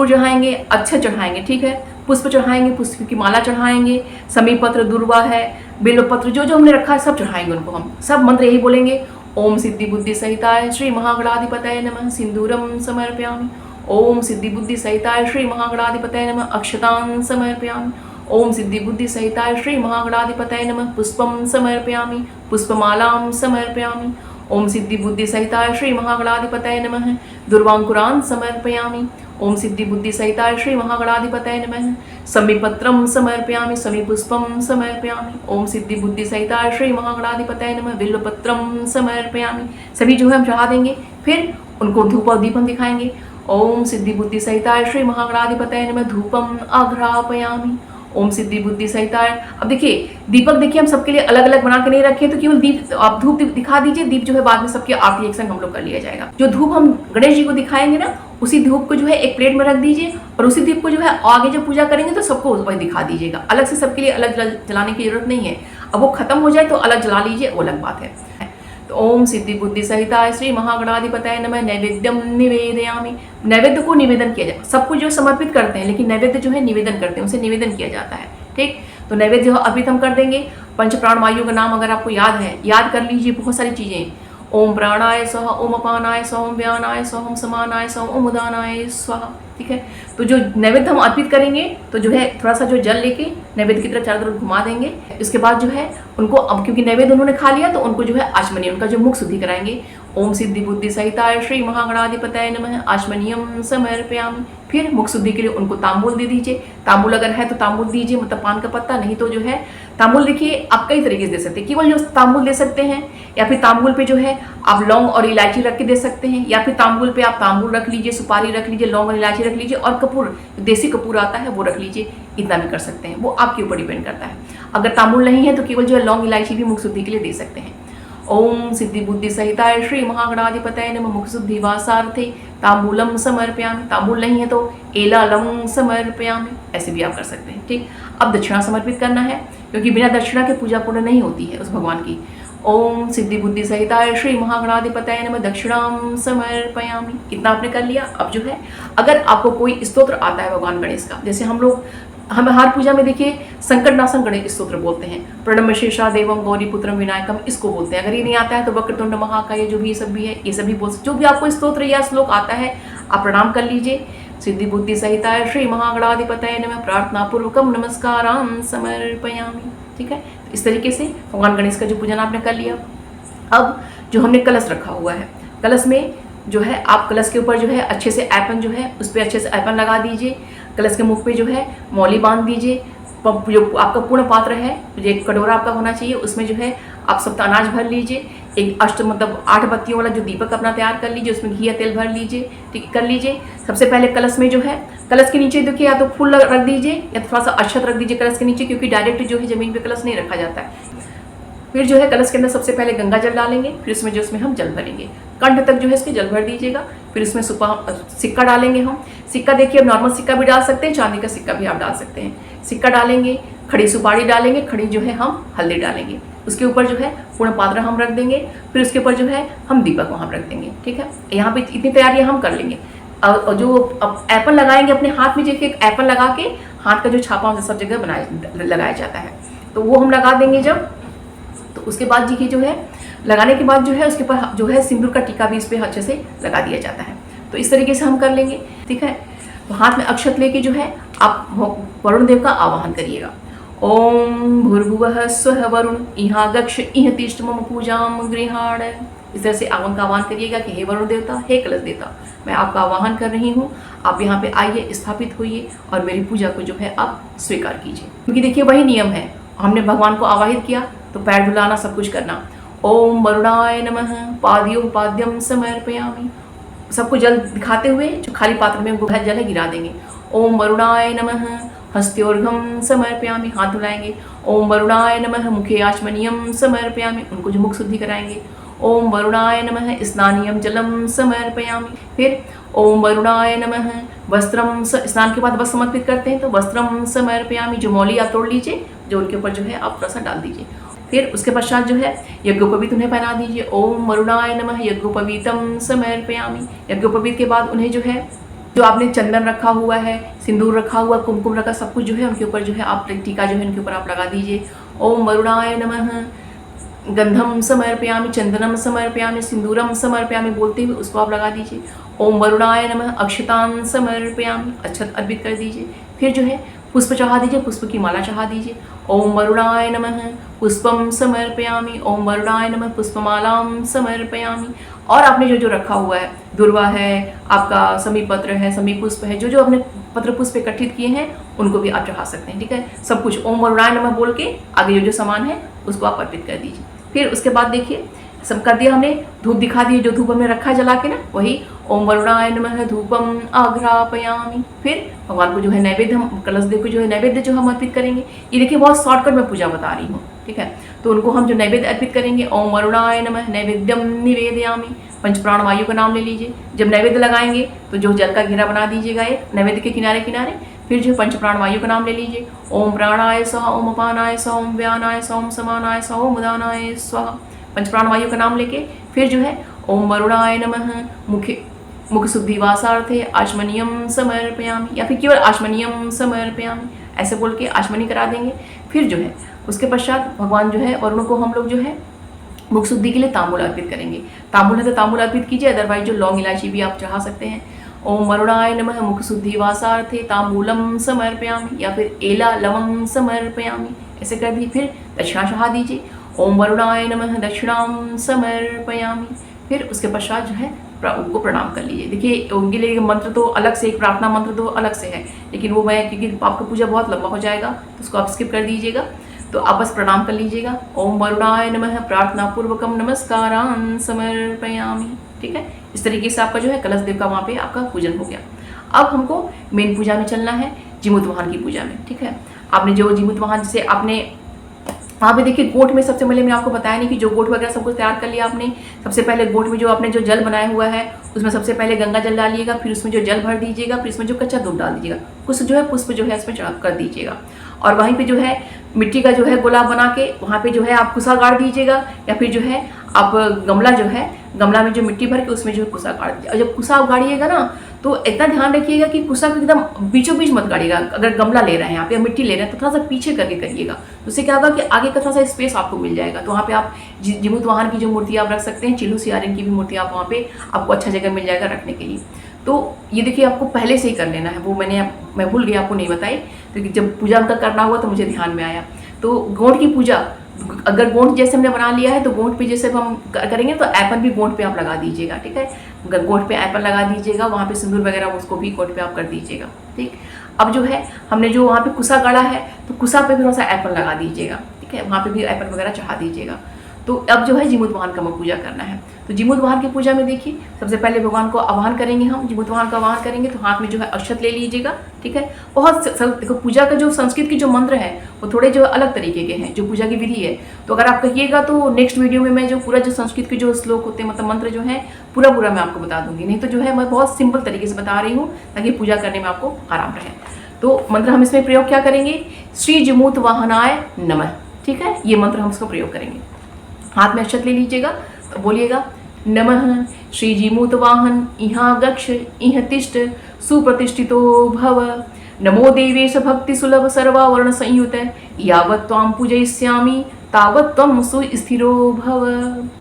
चढ़ाएंगे, अच्छा चढ़ाएंगे, ठीक है। पुष्प चढ़ाएंगे, पुष्प की माला चढ़ाएंगे, समीपत्र, दुर्वा है, बेलपत्र, जो जो हमने रखा है सब चढ़ाएंगे उनको। हम सब मंत्र यही बोलेंगे। ओम सिद्धि बुद्धि सहिताय श्री महागणाधिपतये नमः। सिंदूरम समर्पयामि। ओम सिद्धि बुद्धि सहिताय श्री महागणाधिपतये नमः। अक्षतान् समर्पयामि। ओम सिद्धि बुद्धि सहिताय श्री महागणाधिपतये नमः। पुष्पम समर्पयामि। पुष्पमालां समर्पयामि। ओम सिद्धि बुद्धि सहिताय श्री महागणाधिपतये नमः। दुर्वांकुरान् समर्पयामि। ओम सिद्धि बुद्धि सहिताय श्री महागणाधिपतये नमः। समीपत्रम समर्पयामि। समीपुष्पम समर्पयामि। ओम सिद्धि बुद्धि सहिताय श्री महागणाधिपतये नमः। बिल्वपत्रम समर्पयामि। सभी जो है हम चढ़ा देंगे। फिर उनको धूप और दीप हम दिखाएंगे। ओम सिद्धि बुद्धि सहिताय श्री महागणाधिपतये नमः। धूपम आघ्रापयामि। ओम सिद्धि बुद्धि सहिताय। अब देखिए दीपक, देखिए हम सबके लिए अलग अलग बना के नहीं रखे, तो केवल दीप आप धूप दिखा दीजिए। दीप जो है बाद में सबकी आरती एक संग हम लोग कर लिया जाएगा। जो धूप हम गणेश जी को दिखाएंगे ना, उसी धूप को जो है एक प्लेट में रख दीजिए, और उसी दीप को जो है आगे जब पूजा करेंगे तो सबको वही दिखा दीजिएगा। अलग से सबके लिए अलग जलाने की जरूरत नहीं है। अब वो खत्म हो जाए तो अलग जला लीजिए, वो अलग बात है। तो ओम सिद्धि बुद्धि सहिताय श्री महागणाधिपतये नमः। नैवेद्यम निवेदयामि। नैवेद्य को निवेदन किया जाए। सब कुछ जो समर्पित करते हैं, लेकिन नैवेद्य जो है निवेदन करते हैं, उसे निवेदन किया जाता है, ठीक। तो नैवेद्य अर्पित हम कर देंगे। पंच प्राण वायु का नाम अगर आपको याद है, याद कर लीजिए। बहुत सारी चीजें, ओम प्राणाय स्वाहा, ओम अपानाय स्वाहा, ओम व्यानाय स्वाहा, ओम समानाय स्वाहा, ओम उदानाय स्वाहा, ठीक है। तो जो नैवेद्य हम अर्पित करेंगे तो जो है थोड़ा सा जो जल लेके नैवेद्य की तरफ चारों तरफ घुमा देंगे। इसके बाद जो है उनको, अब क्योंकि नैवेद्य उन्होंने खा लिया, तो उनको जो है आचमनी, उनका जो मुख शुद्धि कराएंगे। ओम सिद्धि बुद्धि सहिताय श्री महागणाधिपतये नमः। आचमनीयम समर्पयामि। फिर मुख शुद्धि के लिए उनको तांबूल दे दीजिए। तांबूल अगर है तो तांबूल दीजिए, मतलब पान का पत्ता, नहीं तो जो है तांबूल, देखिए आप कई तरीके से दे सकते हैं। केवल जो तांबूल दे सकते हैं, या फिर तांबूल पे जो है आप लौंग और इलायची रख के दे सकते हैं, या फिर तांबूल पे आप तांबूल रख लीजिए, सुपारी रख लीजिए, लौंग और इलायची रख लीजिए, और कपूर, देसी कपूर आता है वो रख लीजिए। इतना भी कर सकते हैं, वो आपके ऊपर डिपेंड करता है। अगर तांबूल नहीं है तो केवल जो है लौंग इलायची भी मुख शुद्धि के लिए दे सकते हैं। ओम सिद्धि बुद्धि सहिताय श्री महागणाधिपतये नमः। मुख शुद्धि वासार्थे तांबूलम समर्पयामि। तांबूल नहीं है तो एलालम समर्पयामि। ऐसे भी आप कर सकते हैं, ठीक। अब दक्षिणा समर्पित करना है, क्योंकि बिना दक्षिणा के पूजा पूर्ण नहीं होती है उस भगवान की। ओम सिद्धि बुद्धि सहिताय श्री महागणाधिपतये नमः। दक्षिणाम समर्पयामि। इतना आपने कर लिया। अब जो है अगर आपको कोई स्तोत्र आता है भगवान गणेश का, जैसे हम हर पूजा में देखिए संकटनाशन गणेश स्तोत्र बोलते हैं। प्रणम शेषा देवम गौरी पुत्रम विनायकम, इसको बोलते हैं। अगर ये नहीं आता है तो वक्रतुंड महाकाय, जो भी ये सब भी है, ये सभी बोल, जो भी आपको स्तोत्र या श्लोक आता है आप प्रणाम कर लीजिए। सिद्धि बुद्धि सहिताय श्री महागणाधिपतये नमः। प्रार्थना पूर्वकम नमस्कारान् समर्पयामि, ठीक है। इस तरीके से भगवान गणेश का जो पूजन आपने कर लिया। अब जो हमने कलश रखा हुआ है, कलश में जो है आप कलश के ऊपर जो है अच्छे से ऐपन जो है उस पर अच्छे से ऐपन लगा दीजिए। कलश के मुख पे जो है मौली बांध दीजिए। जो आपका पूर्ण पात्र है, जो एक कटोरा आपका होना चाहिए, उसमें जो है आप सब अनाज भर लीजिए। एक मतलब 8 बत्तियों वाला जो दीपक अपना तैयार कर लीजिए, उसमें घी या तेल भर लीजिए, ठीक कर लीजिए। सबसे पहले कलश में जो है, कलश के नीचे देखिए या तो फूल रख दीजिए या थोड़ा सा अक्षत रख दीजिए कलश के नीचे, क्योंकि डायरेक्ट जो है जमीन पे कलश नहीं रखा जाता है। फिर जो है कलश के अंदर सबसे पहले गंगा जल डालेंगे, फिर उसमें हम जल भरेंगे। कंठ तक जो है इसके जल भर दीजिएगा। फिर उसमें सिक्का डालेंगे हम। सिक्का देखिए अब नॉर्मल सिक्का भी डाल सकते हैं, चांदी का सिक्का भी आप डाल सकते हैं। सिक्का डालेंगे, खड़ी सुपारी डालेंगे, खड़ी जो है हम हल्दी डालेंगे। उसके ऊपर जो है पूर्ण पात्र हम रख देंगे। फिर उसके ऊपर जो है हम दीपक वहाँ रख देंगे, ठीक है। यहाँ पे इतनी तैयारियाँ हम कर लेंगे। जो एप्पल लगाएंगे अपने हाथ में, जैसे एप्पल लगा के हाथ का जो छापा सब जगह लगाया जाता है, तो वो हम लगा देंगे जब, तो उसके बाद जी जो है लगाने के बाद जो है उसके ऊपर जो है सिंदूर का टीका भी इस पर अच्छे से लगा दिया जाता है। तो इस तरीके से हम कर लेंगे, ठीक है। तो हाथ में अक्षत लेके जो है आप वरुण देव का आवाहन करिएगा। ओम भूर्भुवः स्वः वरुण इहा गक्ष इह तिष्ठ मम पूजाम गृहाण। इस तरह से का आह्वान करिएगा कि हे वरुण देवता, हे कलश देवता, मैं आपका आह्वान कर रही हूँ, आप यहाँ पे आइए, स्थापित होइए और मेरी पूजा को जो है आप स्वीकार कीजिए। क्योंकि देखिए वही नियम है, हमने भगवान को आवाहित किया तो पैर धुलाना, सब कुछ करना। ओम वरुणाय नमः पाद्यों पाद्यम समर्पयामि। सबको जल दिखाते हुए जो खाली पात्र में वो जल है गिरा देंगे। ओम वरुणाय नमः हस्त्योर्घम समर्पयामि, हाथ धुलाएंगे। ओम वरुणाय नमः मुखे आचमनीयम समर्पयामि, उनको जो मुख शुद्धि कराएंगे। ओम वरुणाय नमः स्नानीयम जलम समर्पयामि। फिर ओम वरुणाय नमः वस्त्रम, स्नान के बाद वस्त्र समर्पित करते हैं तो वस्त्रम समर्पयामि, जो मौली आप तोड़ लीजिए, जो उनके ऊपर जो है आप थोड़ा सा डाल दीजिए। फिर उसके पश्चात जो है यज्ञोपवीत उन्हें पहना दीजिए। ओम वरुणाय नमः यज्ञोपवीतम समर्पयामि। यज्ञोपवीत के बाद उन्हें जो है जो आपने चंदन रखा हुआ है, सिंदूर रखा हुआ, कुमकुम रखा, सब कुछ जो है उनके ऊपर जो है आप टीका जो है उनके ऊपर आप लगा दीजिए। ओम वरुणाय नमः गंधम समर्पयामि चंदनम समर्पयामि सिंदूरम समर्पयामि बोलते हुए उसको आप लगा दीजिए। ओम वरुणाय नमः अक्षतान समर्पयामि, अक्षत अर्पित कर दीजिए। फिर जो है पुष्प चढ़ा दीजिए, पुष्प की माला चढ़ा दीजिए। ओम वरुणाय नमः पुष्पम समर्पयामि, ओम वरुणाय नमः पुष्पमालाम समर्पयामि। और आपने जो जो रखा हुआ है, दुर्वा है, आपका समी पत्र है, समी पुष्प है, जो जो आपने पत्र पुष्प एकत्रित किए हैं उनको भी आप चढ़ा सकते हैं, ठीक है। सब कुछ ओम वरुणाय नमः बोल के आगे जो जो सामान है उसको आप अर्पित कर दीजिए। फिर उसके बाद देखिए सब कर दिया हमने, धूप दिखा दिए, जो धूप हमने रखा जला के ना, वही ओम वरुणाय नमः धूपम आघ्रापयामि। फिर भगवान को जो है नैवेद्य, हम कलश देव को जो है नैवेद्य जो हम अर्पित करेंगे। ये देखिए बहुत शॉर्टकट में पूजा बता रही हूँ, ठीक है। तो उनको हम जो नैवेद्य अर्पित करेंगे, ओम वरुणाय नमः नैवेद्यम निवेदयामि, पंचप्राण वायु का नाम ले लीजिए। जब नैवेद्य लगाएंगे तो जो जल का घेरा बना दीजिएगा एक नैवेद्य के किनारे किनारे। फिर जो पंचप्राण वायु का नाम ले लीजिए। ओम प्राणाय स्वाहा, ओम अपानाय स्वाहा, ओम व्यानाय स्वाहा, ओम समानाय स्वाहा, ओम उदानाय स्वाहा। पंचप्राण वायु का नाम लेके फिर जो है ओम वरुणाय नमः मुख शुद्धि वासार्थे आचमनीयम समर्पयामि, या फिर केवल आचमनीयम समर्पयामि ऐसे बोल के आचमनी करा देंगे। फिर जो है उसके पश्चात भगवान जो है वरुण को हम लोग जो है मुख शुद्धि के लिए तांबूल अर्पित करेंगे। तांबूल है तो तांबूल अर्पित कीजिए, अदरवाइज जो लौंग इलायची भी आप चढ़ा सकते हैं। ओम वरुणाय नमः मुख शुद्धि वासार्थे तांबूलम समर्पयामि, या फिर एला लवंग समर्पयामि ऐसे कर दी। फिर दक्षिणा चढ़ा दीजिए। ओम वरुणाय नमः दक्षिणाम समर्पयामि। फिर उसके पश्चात जो है उनको प्रणाम कर लीजिए। देखिए उनके लिए मंत्र तो अलग से, एक प्रार्थना मंत्र तो अलग से है, लेकिन वो मैं क्योंकि आपका पूजा बहुत लंबा हो जाएगा तो उसको आप स्किप कर दीजिएगा। तो आप बस प्रणाम कर लीजिएगा। ओम वरुणाय नमः प्रार्थना पूर्वकम नमस्कारान् समर्पयामि, ठीक है। इस तरीके से आपका जो है कलश देव का वहाँ पे आपका पूजन हो गया। अब हमको मेन पूजा में चलना है, जीमूत वाहन की पूजा में, ठीक है। आपने जो जीमूत वाहन जैसे आपने वहाँ पे देखिए गोठ में सबसे पहले मैं आपको बताया नहीं कि जो गोठ वगैरह सब कुछ तैयार कर लिया आपने। सबसे पहले गोठ में जो आपने जो जल बनाया हुआ है उसमें सबसे पहले गंगा जल डालिएगा, फिर उसमें जो जल भर दीजिएगा, फिर इसमें जो कच्चा दूध डाल दीजिएगा, कुछ जो है पुष्प जो है इसमें चढ़ा कर दीजिएगा। और वहीं पे जो है मिट्टी का जो है गोला बना के वहाँ पे जो है आप कुसा गाड़ दीजिएगा, या फिर जो है आप गमला जो है गमला में जो मिट्टी भर के उसमें जो है कुसा गाड़ दीजिए। और जब कुसा आप गाड़िएगा ना तो इतना ध्यान रखिएगा कि कुसा को एकदम बीचों बीच मत गाड़िएगा। अगर गमला ले रहे हैं आप या मिट्टी ले रहे हैं तो थोड़ा सा पीछे करके करिएगा, तो उससे क्या होगा कि आगे का थोड़ा सा स्पेस आपको मिल जाएगा। तो वहाँ पे आप जीमूत वाहन की जो मूर्ति आप रख सकते हैं, चिल्लू सियारिन की भी मूर्ति आप वहाँ पे आपको अच्छा जगह मिल जाएगा रखने के लिए। तो ये देखिए आपको पहले से ही कर लेना है, वो मैं भूल गई आपको नहीं बताई, तो जब पूजा उनका करना हुआ तो मुझे ध्यान में आया। तो गोंठ की पूजा, अगर गोंठ जैसे हमने बना लिया है तो गोंठ पे जैसे हम करेंगे तो एप्पल भी गोंठ पे आप लगा दीजिएगा, ठीक है। अगर गोंठ पे एप्पल लगा दीजिएगा, वहाँ पे सिंदूर वगैरह उसको भी गोंठ पे आप कर दीजिएगा, ठीक। अब जो है हमने जो वहाँ पे कुसा गाड़ा है तो कुसा पे भी थोड़ा सा एप्पल लगा दीजिएगा, ठीक है। वहाँ पे भी एप्पल वगैरह चढ़ा दीजिएगा। तो अब जो है जीमूत वाहन का पूजा करना है। तो जीमूत वाहन की पूजा में देखिए सबसे पहले भगवान को आह्वान करेंगे हम, जीमूत वाहन का आह्वान करेंगे तो हाथ में जो है अक्षत ले लीजिएगा, ठीक है। बहुत देखो पूजा का जो संस्कृत के जो मंत्र है वो थोड़े जो अलग तरीके के हैं, जो पूजा की विधि है। तो अगर आप कहिएगा तो नेक्स्ट वीडियो में मैं जो पूरा जो संस्कृत के जो श्लोक होते हैं मतलब मंत्र जो है पूरा मैं आपको बता दूंगी, नहीं तो जो है मैं बहुत सिंपल तरीके से बता रही हूँ ताकि पूजा करने में आपको आराम रहे। तो मंत्र हम इसमें प्रयोग क्या करेंगे, श्री जीमूत वाहनाय नमः, ठीक है। ये मंत्र हम इसको प्रयोग करेंगे। हाथ में अक्षत ले लीजिएगा, तो बोलिएगा नमः। श्रीजीमूतवाहन इहाँ गच्छ इह तिष्ठ सुप्रतिष्ठितो भव। नमो देवेश भक्ति सुलभ सर्वावर्ण संयुत यावत् त्वां पूजयिष्यामि तावत् त्वं सुस्थिरो भव।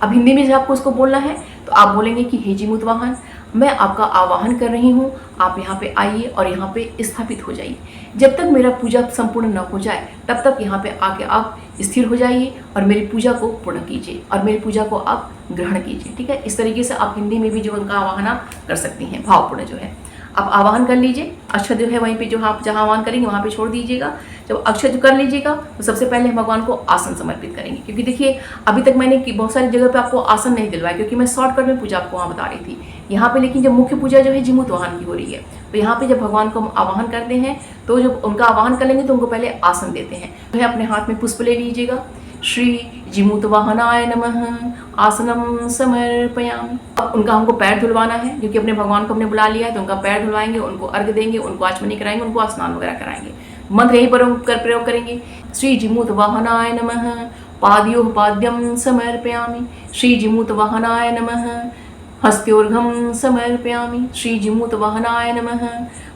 अब हिंदी में जब आपको उसको बोलना है तो आप बोलेंगे कि हे जीमूतवाहन, मैं आपका आवाहन कर रही हूँ, आप यहाँ पे आइए और यहाँ पे स्थापित हो जाइए। जब तक मेरा पूजा संपूर्ण न हो जाए तब तक यहाँ पे आके आप स्थिर हो जाइए और मेरी पूजा को पूर्ण कीजिए और मेरी पूजा को आप ग्रहण कीजिए। ठीक है, इस तरीके से आप हिंदी में भी जो उनका आवाहन आप कर सकती हैं, भावपूर्ण जो है। आप आवाहन कर लीजिए, अक्षत जो है वहीं पे जो आप जहाँ आवाहन करेंगे वहाँ पे छोड़ दीजिएगा। जब अक्षत कर लीजिएगा तो सबसे पहले हम भगवान को आसन समर्पित करेंगे, क्योंकि देखिए अभी तक मैंने बहुत सारी जगह पे आपको आसन नहीं दिलवाया, क्योंकि मैं शॉर्टकट में पूजा आपको वहाँ बता रही थी। यहाँ पे लेकिन जब मुख्य पूजा जो है जीमूतवाहन की हो रही है, तो यहाँ पे जब भगवान को हम आवाहन करते हैं तो जब उनका आवाहन कर लेंगे तो उनको पहले आसन देते हैं। तो है अपने हाथ में पुष्प ले लीजिएगा। श्री जीमूतवाहनाय नमः आसनम समर्पयामि। अब उनका हमको पैर धुलवाना है, क्योंकि अपने भगवान को हमने बुला लिया है तो उनका पैर धुलवाएंगे, उनको अर्घ्य देंगे, उनको आचमनी कराएंगे, उनको स्नान वगैरह कराएंगे। मंत्र यही प्रयोग करेंगे। श्री जीमूतवाहनाय नमः पादयोः पाद्यम समर्पयामि। श्री जीमूतवाहनाय नमः हस्त्योर्घम समर्पयामि। श्री जीमूतवाहनाय नमः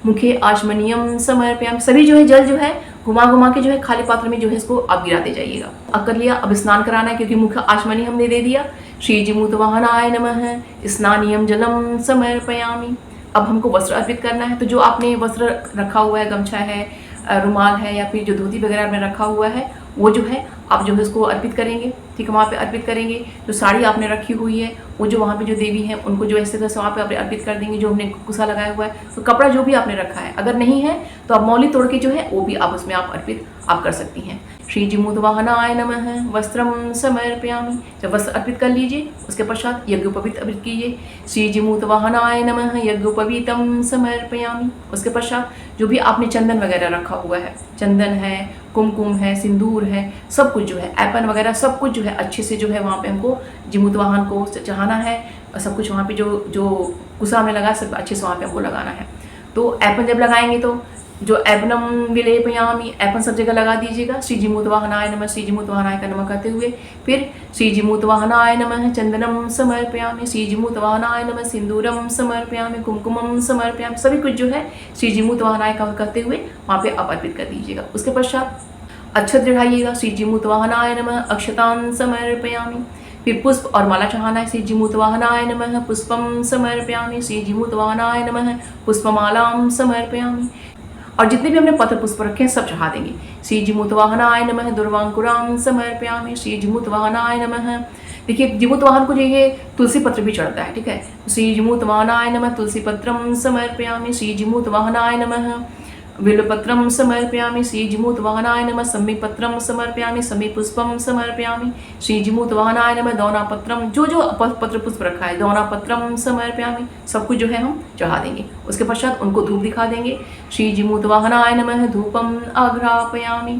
मुखे आचमनीयम समर्पयामि। सभी जो है जल जो है घुमा घुमा के जो है खाली पात्र में जो है इसको आप गिराते जाइएगा। अब कर लिया, अब स्नान कराना है, क्योंकि मुख्य आचमनी हमने दे दिया। श्री जीमूतवाहनाय नमः स्नानियम जलम समर्पयामि। अब हमको वस्त्र अर्पित करना है, तो जो आपने वस्त्र रखा हुआ है, गमछा है, रुमाल है, या फिर जो धोती वगैरह में रखा हुआ है, वो जो है आप जो है उसको अर्पित करेंगे। ठीक है, वहाँ पे अर्पित करेंगे। जो साड़ी आपने रखी हुई है वो जो वहाँ पे जो देवी है उनको जो ऐसे तरह से वहाँ पे अर्पित कर देंगे। जो हमने कुसा लगाया हुआ है, तो कपड़ा जो भी आपने रखा है, अगर नहीं है तो आप मौली तोड़ के जो है वो भी आप उसमें आप अर्पित आप कर सकती हैं। श्री जीमूतवाहनाय नमः वस्त्रम समर्पयामि। जब वस्त्र अर्पित कर लीजिए उसके पश्चात यज्ञोपवीत अर्पित कीजिए। श्री जीमूतवाहनाय नमः यज्ञोपवीतम समर्पयामि। उसके पश्चात जो भी आपने चंदन वगैरह रखा हुआ है, चंदन है, कुमकुम है, सिंदूर है, सब कुछ जो है ऐपन वगैरह सब कुछ जो है अच्छे से जो है वहाँ पे हमको जीमूतवाहन को चढ़ाना है। और सब कुछ वहाँ पे जो कुसा में लगा सब अच्छे से वहाँ पे हमको लगाना है। तो ऐपन जब लगाएंगे तो जो ऐपनम विलेपयामि, ऐपन सब जगह लगा दीजिएगा। श्री जीमूतवाहनाय नमः, श्री जीमूतवाहनाय का नमः कहते हुए फिर श्री जीमूतवाहनाय नमः चंदनम समर्पयामि। श्री जीमूतवाहनाय नमः सिंदूरम समर्पयामि, कुमकुमम समर्पयामि। सभी कुछ जो है श्री जीमूतवाहनाय का कहते हुए वहाँ पे आप अर्पित कर दीजिएगा। उसके पश्चात अक्षत चढ़ाइएगा। श्री जीमूतवाहनाय नमः अक्षतान समर्पयामि। फिर पुष्प और माला चढ़ाना है। श्री जीमूतवाहनाय नमः पुष्पम समर्पयामि। श्री जीमूतवाहनाय नमः पुष्पमालां समर्पयामि। और जितने भी हमने पत्र पुष्प रखे हैं सब चढ़ा देंगे। श्री जीमूतवाहनाय नमः दुर्वांकुरां समर्पयामि। श्री जीमूतवाहनाय नमः, देखिए जीमूतवाहन को जो ये तुलसी पत्र भी चढ़ता है। ठीक है, श्री जीमूतवाहनाय नमः तुलसी पत्रम समर्पयामि। श्री जीमूतवाहनाय नमः बिल्वपत्रम समर्पयामि। श्री जीमूतवाहनाय नमः समीपत्रम समर्पयामि। समीपुष्पम समर्पयामि। श्री जीमूतवाहनाय नमः दौनापत्रम, जो पत्र पुष्प रखा है दौनापत्रम समर्पयामि। सब कुछ जो है हम चढ़ा देंगे। उसके पश्चात उनको धूप दिखा देंगे। श्री जीमूतवाहनाय नमः धूपम आघ्रापयामि।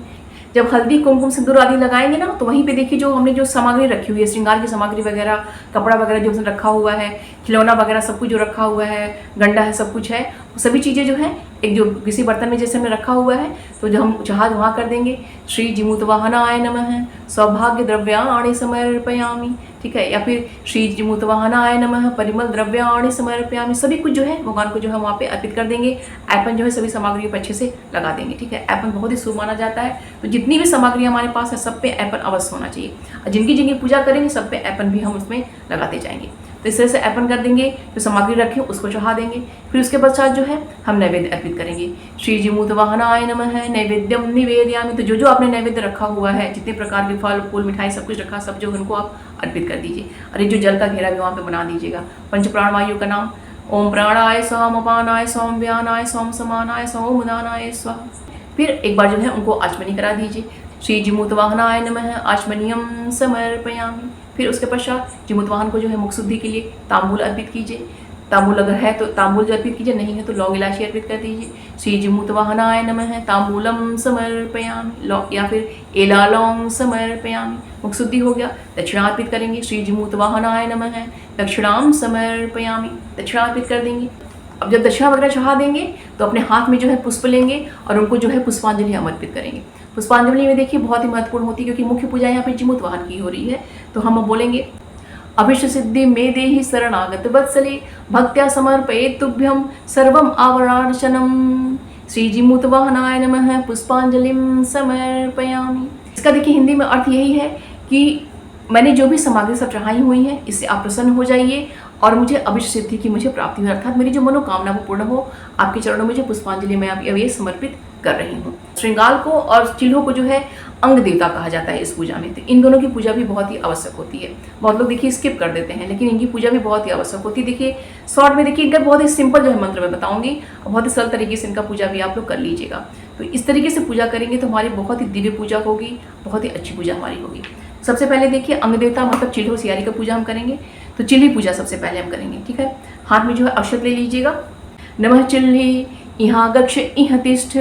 जब हल्दी कुमकुम सिंदूर आदि लगाएंगे ना, तो वहीं पे देखिए जो हमने जो सामग्री रखी हुई है, श्रृंगार की सामग्री वगैरह, कपड़ा वगैरह जो उसने रखा हुआ है, खिलौना वगैरह सब कुछ जो रखा हुआ है, गंडा है, सब कुछ है, सभी चीज़ें जो है एक जो किसी बर्तन में जैसे हमने रखा हुआ है, तो जो हम जहाँ वहाँ कर देंगे। श्री जीमूतवाहनाय नमः सौभाग्य द्रव्याणि समर्पयामि। ठीक है, या फिर श्री जीमूतवाहनाय नमः परिमल द्रव्याणि समर्पयामि। सभी कुछ जो है भगवान को जो है वहाँ पे अर्पित कर देंगे। ऐपन जो है सभी सामग्रियों पर अच्छे से लगा देंगे। ठीक है, ऐपन बहुत ही शुभ माना जाता है, तो जितनी भी सामग्री हमारे पास है सब पे ऐपन अवश्य होना चाहिए। और जिनकी जिनकी पूजा करेंगे सब पे ऐपन भी हम उसमें लगाते जाएंगे। तो इस तरह से ऐपन कर देंगे, जो सामग्री रखें उसको चढ़ा देंगे। फिर उसके पश्चात जो है हम नैवेद्य अर्पित करेंगे। श्री जीमूतवाहनाय नमः नैवेद्यम निवेदयामि। तो जो आपने नैवेद्य रखा हुआ है, जितने प्रकार के फल फूल मिठाई सब कुछ रखा, सब जो उनको आप अर्पित कर दीजिए। और ये जो जल का घेरा भी वहाँ पे बना दीजिएगा। पंच प्राण वायु का नाम ओम प्राणाय सोम अपानाय सोम व्यानाय सोम समानाय सोम उदानाय स्वाहा। फिर एक बार जो है उनको आचमनी करा दीजिए। श्री जीमूतवाहनाय नमः आचमनीयम समर्पयामि। फिर उसके पश्चात जीमूतवाहन को जो है मुख शुद्धि के लिए तांबूल अर्पित कीजिए। तांबूल अगर है तो तांबूल जो अर्पित कीजिए, नहीं है तो लौंग इलायची अर्पित कर दीजिए। श्री जीमूतवाहनाय नमः तांबूलम समर्पयामि, या फिर एला लौंग समर्पयामि। मुख शुद्धि हो गया। दक्षिणा अर्पित करेंगे। श्री जीमूतवाहनाय नमः दक्षिणाम समर्पयामि, दक्षिणा अर्पित कर देंगे। अब जब दक्षिणा वगैरह चढ़ा देंगे तो अपने हाथ में जो है पुष्प लेंगे और उनको जो है पुष्पांजलि हम अर्पित करेंगे। पुष्पांजलि में देखिए बहुत ही महत्वपूर्ण होती है, क्योंकि मुख्य पूजा यहाँ पे जीमूतवाहन की हो रही है। तो हम बोलेंगे अभिष्ट सिद्धि मे देहि शरणागत वत्सले भक्त्या समर्पयेत् तुभ्यं सर्वम आवरार्चनम। श्रीजीमूत वाहनाय नमः पुष्पांजलिं समर्पयामि। इसका देखिए हिंदी में अर्थ यही है कि मैंने जो भी सामग्री सब चढ़ाई हुई है इससे आप प्रसन्न हो जाइए और मुझे अभिष्ट सिद्धि की मुझे प्राप्ति हो, अर्थात मेरी जो मनोकामना वो पूर्ण हो। आपके चरणों में जो पुष्पांजलि मैं अब ये समर्पित कर रही हूँ। श्रृंगाल को और चिल्हों को जो है अंग देवता कहा जाता है इस पूजा में, तो इन दोनों की पूजा भी बहुत ही आवश्यक होती है। बहुत लोग देखिए स्किप कर देते हैं, लेकिन इनकी पूजा भी बहुत ही आवश्यक होती है। देखिए शॉर्ट में देखिए इनका बहुत ही सिंपल जो है मंत्र मैं बताऊंगी, बहुत ही सरल तरीके से इनका पूजा भी आप लोग कर लीजिएगा। तो इस तरीके से पूजा करेंगे तो हमारी बहुत ही दिव्य पूजा होगी, बहुत ही अच्छी पूजा हमारी होगी। सबसे पहले देखिए अंग देवता मतलब चिल्हो सियारी का पूजा हम करेंगे, तो चिल्ही पूजा सबसे पहले हम करेंगे। ठीक है, हाथ में जो है अक्षत ले लीजिएगा। नमः चिल्ही इहाँ गक्ष इह तिष्ठ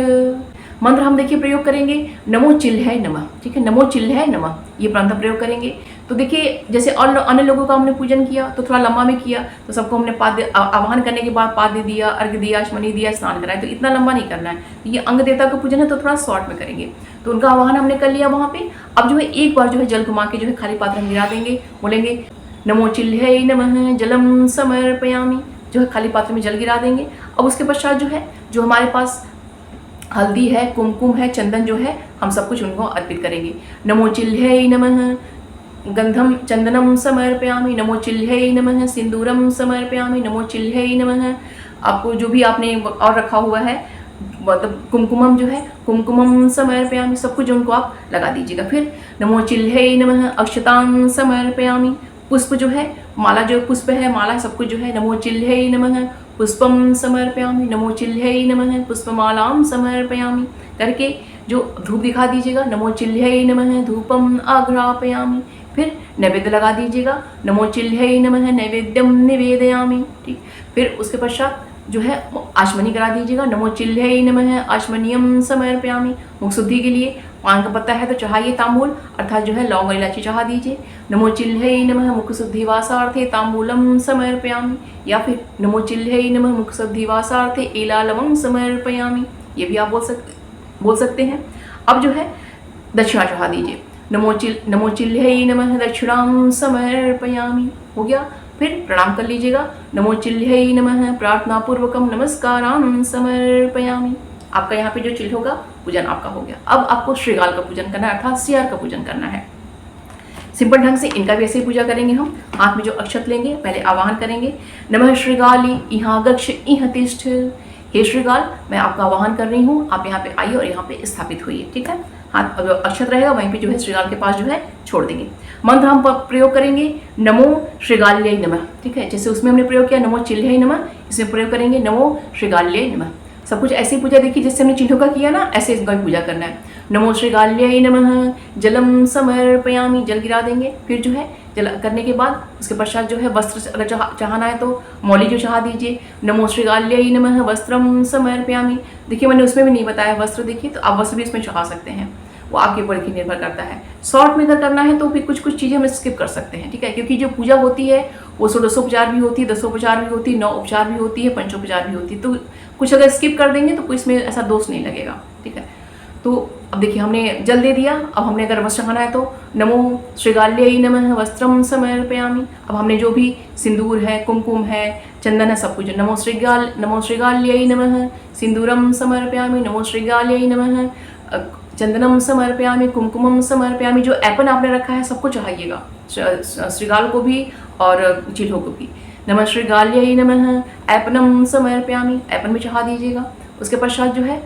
मंत्र हम देखिए प्रयोग करेंगे नमो चिल्हय नमः। ठीक है, नमो चिल्हय नमः ये मंत्र प्रयोग करेंगे। तो देखिए जैसे और अन्य लोगों का हमने पूजन किया तो थोड़ा लंबा में किया, तो सबको हमने पाद्य आवाहन करने के बाद पाद्य दिया, अर्घ्य दिया, आचमनी दिया, स्नान कराया, तो इतना लंबा नहीं करना है। ये अंग देवता का पूजन है तो थोड़ा शॉर्ट में करेंगे। तो उनका आवाहन हमने कर लिया वहाँ पे। अब जो है एक बार जो है जल घुमा के जो है खाली पात्र हम गिरा देंगे, बोलेंगे नमो चिल्हय नमः जलम समर्पयामि, जो है खाली पात्र में जल गिरा देंगे। अब उसके पश्चात जो है जो हमारे पास हल्दी है, कुमकुम है, चंदन जो है हम सब कुछ उनको अर्पित करेंगे। नमो चिल्हय नमः गंधम चंदनम समर्पयामि, नमो चिल्हय नमः सिंदूरम समर्पयामि, नमो चिल्हय नमः। आपको जो भी आपने और रखा हुआ है मतलब कुमकुमम जो है कुमकुमम समर्पयामि, सब कुछ उनको आप लगा दीजिएगा। फिर नमो चिल्हय नमः अक्षतां समर्पयामि, पुष्प जो है माला जो पुष्प है माला सब कुछ जो है नमो चिल्हय नमः पुष्पम समर्पयामि, नमो चिल्हय नमः पुष्पमालां समर्पयामि करके जो धूप दिखा दीजिएगा। नमो चिल्हय नमः धूपम आघ्रापयामि, फिर नैवेद्य लगा दीजिएगा। नमो चिल्हय नमः नैवेद्यम निवेदयामि। ठीक, फिर उसके पश्चात जो है आचमनी करा दीजिएगा। नमो चिल्हय नमः आचमनियम समर्पयामि, मुख शुद्धि के लिए पान का पत्ता है तो चढ़ाइए तांबूल, अर्थात जो है लौंग और इलायची चढ़ा दीजिए। नमो चिल्हय नमः मुख शुद्धि वासार्थे तांबूलम समर्पयामि, या फिर नमो चिल्हय नमः मुख शुद्धि वासार्थे एलालवम समर्पयामि, ये भी आप बोल सकते हैं। अब जो है दक्षिणा चढ़ा दीजिए। नमो चिल्हय नमः दक्षिणां समर्पयामि, हो गया। फिर प्रणाम कर लीजिएगा। नमो चिल्हय नमः प्रार्थना पूर्वकम नमस्कारां समर्पयामि। आपका यहाँ पे जो चिल्हों का पूजन आपका हो गया। अब आपको श्रीगाल का पूजन करना है, अर्थात सियार का पूजन करना है। सिंपल ढंग से इनका भी ऐसे ही पूजा करेंगे हम। हाथ में जो अक्षत लेंगे पहले आवाहन करेंगे नमः श्रीगाली इहाँ गक्ष इह तिष्ठ, हे श्रीगाल मैं आपका आवाहन कर रही हूँ, आप यहाँ पे आइए और यहाँ पे स्थापित होइए। ठीक है, हाथ अक्षत रहेगा वहीं पे जो है श्रीगाल के पास जो है छोड़ देंगे। मंत्र हम प्रयोग करेंगे नमो श्रीगाल्यै नमः। ठीक है, जैसे उसमें हमने प्रयोग किया नमो चिल्हय नमः, इसमें प्रयोग करेंगे नमो श्रीगाल्यै नमः। सब कुछ ऐसी पूजा देखिए जैसे हमने चिल्हों का किया ना, ऐसे इसका भी पूजा करना है। नमो श्रीगाल्यै नमः जलम समर्पयामि, जल गिरा देंगे। फिर जो है जल करने के बाद उसके पश्चात जो है वस्त्र अगर चाहना है तो मौली जो चढ़ा दीजिए। नमो श्रीगाल्यै नमः वस्त्रम समर्पयामि, देखिए मैंने उसमें भी नहीं बताया वस्त्र, देखिए तो आप वस्त्र भी इसमें चढ़ा सकते हैं, वो आपके ऊपर देखिए निर्भर करता है। शॉर्ट में अगर करना है तो फिर कुछ कुछ चीज़ें हम स्किप कर सकते हैं। ठीक है, क्योंकि जो पूजा होती है वो 16 भी होती है, 10 भी होती है, 9 भी होती है, 5 भी होती है, तो कुछ अगर स्किप कर देंगे तो कोई इसमें ऐसा दोष नहीं लगेगा। ठीक है, तो अब देखिए हमने जल दे दिया। अब हमने अगर वस्त्र चढ़ाना है तो नमो श्रीगाल्यै नमः वस्त्रम समर्पयामि। अब हमने जो भी सिंदूर है, कुमकुम है, चंदन है, सब कुछ नमो श्रीगाल्यै नमः सिंदूरम समर्पयामि, नमो श्रीगाल्यै नमः चंदनम समर्पयामि, कुमकुमम समर्पयामि। जो ऐपन आपने रखा है सबको चढ़ाइएगा, श्रीगाल को भी और चिल्हों को भी। नमः श्रीगाल्यै नमः ऐपनम समर्पयामि, ऐपन भी चढ़ा दीजिएगा। उसके पश्चात जो है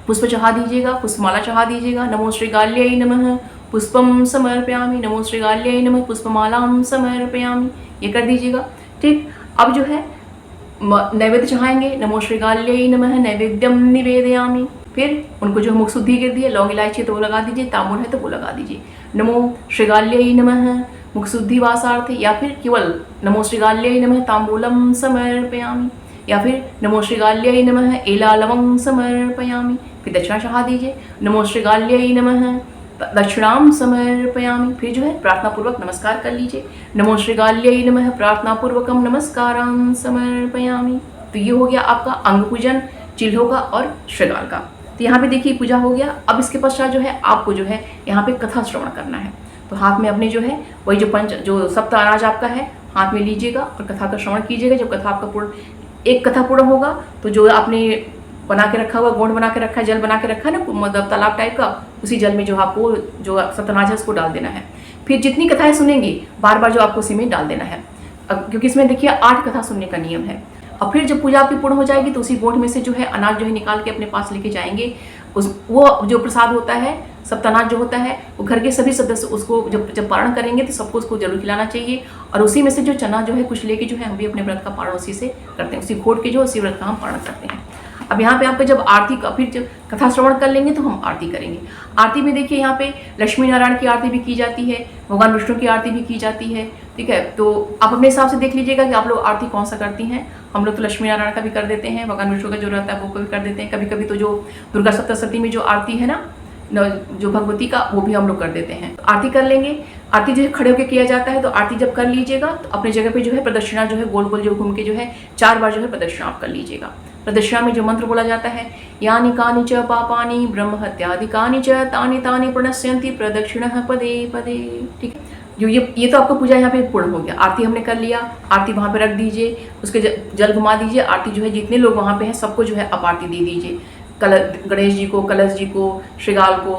पुष्प चढ़ा दीजिएगा, पुष्पमाला चढ़ा दीजिएगा। नमो श्रीगाल्यै नमः पुष्पम समर्पयामि, नमो श्रीगाल्यै नमः पुष्पमालां समर्पयामि, ये कर दीजिएगा। ठीक, अब जो है नैवेद्य चढ़ाएंगे। नमो श्रीगाल्यै नमः नैवेद्यम निवेदयामि, फिर उनको जो मुख शुद्धि कर दिए, लौंग इलायची तो वो लगा दीजिए, तांबूल है तो वो लगा दीजिए। नमो श्रीगाल्यै नमः मुख शुद्धि वासार्थे, या फिर केवल नमो श्रीगाल्यै नमः तांबूलम समर्पयामि, या फिर नमो श्रीगाल्यै नमः एलालवं समर्पयामि, फिर दक्षिणा चढ़ा दीजिए। नमो श्रीगाल्यै नमः दक्षिणां समर्पयामि, फिर जो है प्रार्थना पूर्वक नमस्कार कर लीजिए। नमो श्रीगाल्यै नमः प्रार्थना पूर्वकम नमस्कारां समर्पयामि। तो ये हो गया आपका अंग पूजन चिल्हों का और श्रीगाल का। तो यहाँ पे देखिए पूजा हो गया। अब इसके पश्चात जो है आपको जो है यहाँ पे कथा श्रवण करना है। तो हाथ में अपने जो है वही जो जो सप्त अनाज आपका है हाथ में लीजिएगा और कथा का श्रवण कीजिएगा। जब कथा आपका पूर्ण एक कथा पूर्ण होगा तो जो आपने बना के रखा हुआ गोंड बना के रखा है, जल बना के रखा है ना, मतलब तालाब टाइप का, उसी जल में जो आपको जो सप्तनाज है उसको डाल देना है। फिर जितनी कथाएं सुनेंगे बार बार जो आपको उसी में डाल देना है। अब क्योंकि इसमें देखिए 8 कथा सुनने का नियम है। और फिर जब पूजा आपकी पूर्ण हो जाएगी तो उसी गोंड में से जो है अनाज जो है निकाल के अपने पास लेके जाएंगे। वो जो प्रसाद होता है सप्तानाज जो होता है वो घर के सभी सदस्य उसको जब पारण करेंगे तो सबको उसको जरूर खिलाना चाहिए। और उसी में से जो चना जो है कुछ लेके जो है हम भी अपने व्रत का पारण उसी से करते हैं, उसी घोट के जो उसी व्रत का हम पारण करते हैं। अब यहाँ पे आपका जब आरती का फिर जब कथा श्रवण कर लेंगे तो हम आरती करेंगे। आरती में देखिए यहाँ पे लक्ष्मी नारायण की आरती भी की जाती है, भगवान विष्णु की आरती भी की जाती है। ठीक है, तो आप अपने हिसाब से देख लीजिएगा कि आप लोग आरती कौन सा करती हैं। हम लोग तो लक्ष्मी नारायण का भी कर देते हैं, भगवान विष्णु का जो रहता है वो भी कर देते हैं। कभी कभी तो जो दुर्गा सप्तशती में जो आरती है ना जो भगवती का, वो भी हम लोग कर देते हैं। तो आरती कर लेंगे। आरती जो है खड़े होकर किया जाता है, तो आरती जब कर लीजिएगा तो अपने जगह पे जो है प्रदक्षिणा जो है गोल गोल जो घूम के जो है 4 बार जो है प्रदक्षिणा आप कर लीजिएगा। प्रदक्षिणा में जो मंत्र बोला जाता है यानि कानि च पापानि ब्रह्म हत्यादिकानि च तानि तानि प्रणश्यन्ति प्रदक्षिणः पदे पदे। ठीक है, जो ये तो आपका पूजा यहाँ पे पूर्ण हो गया। आरती हमने कर लिया, आरती वहाँ पे रख दीजिए, उसके जल घुमा दीजिए। आरती जो है जितने लोग वहाँ पे हैं सबको जो है आप आरती दे दीजिए। गणेश जी को, कलश जी को, श्रीगाल को,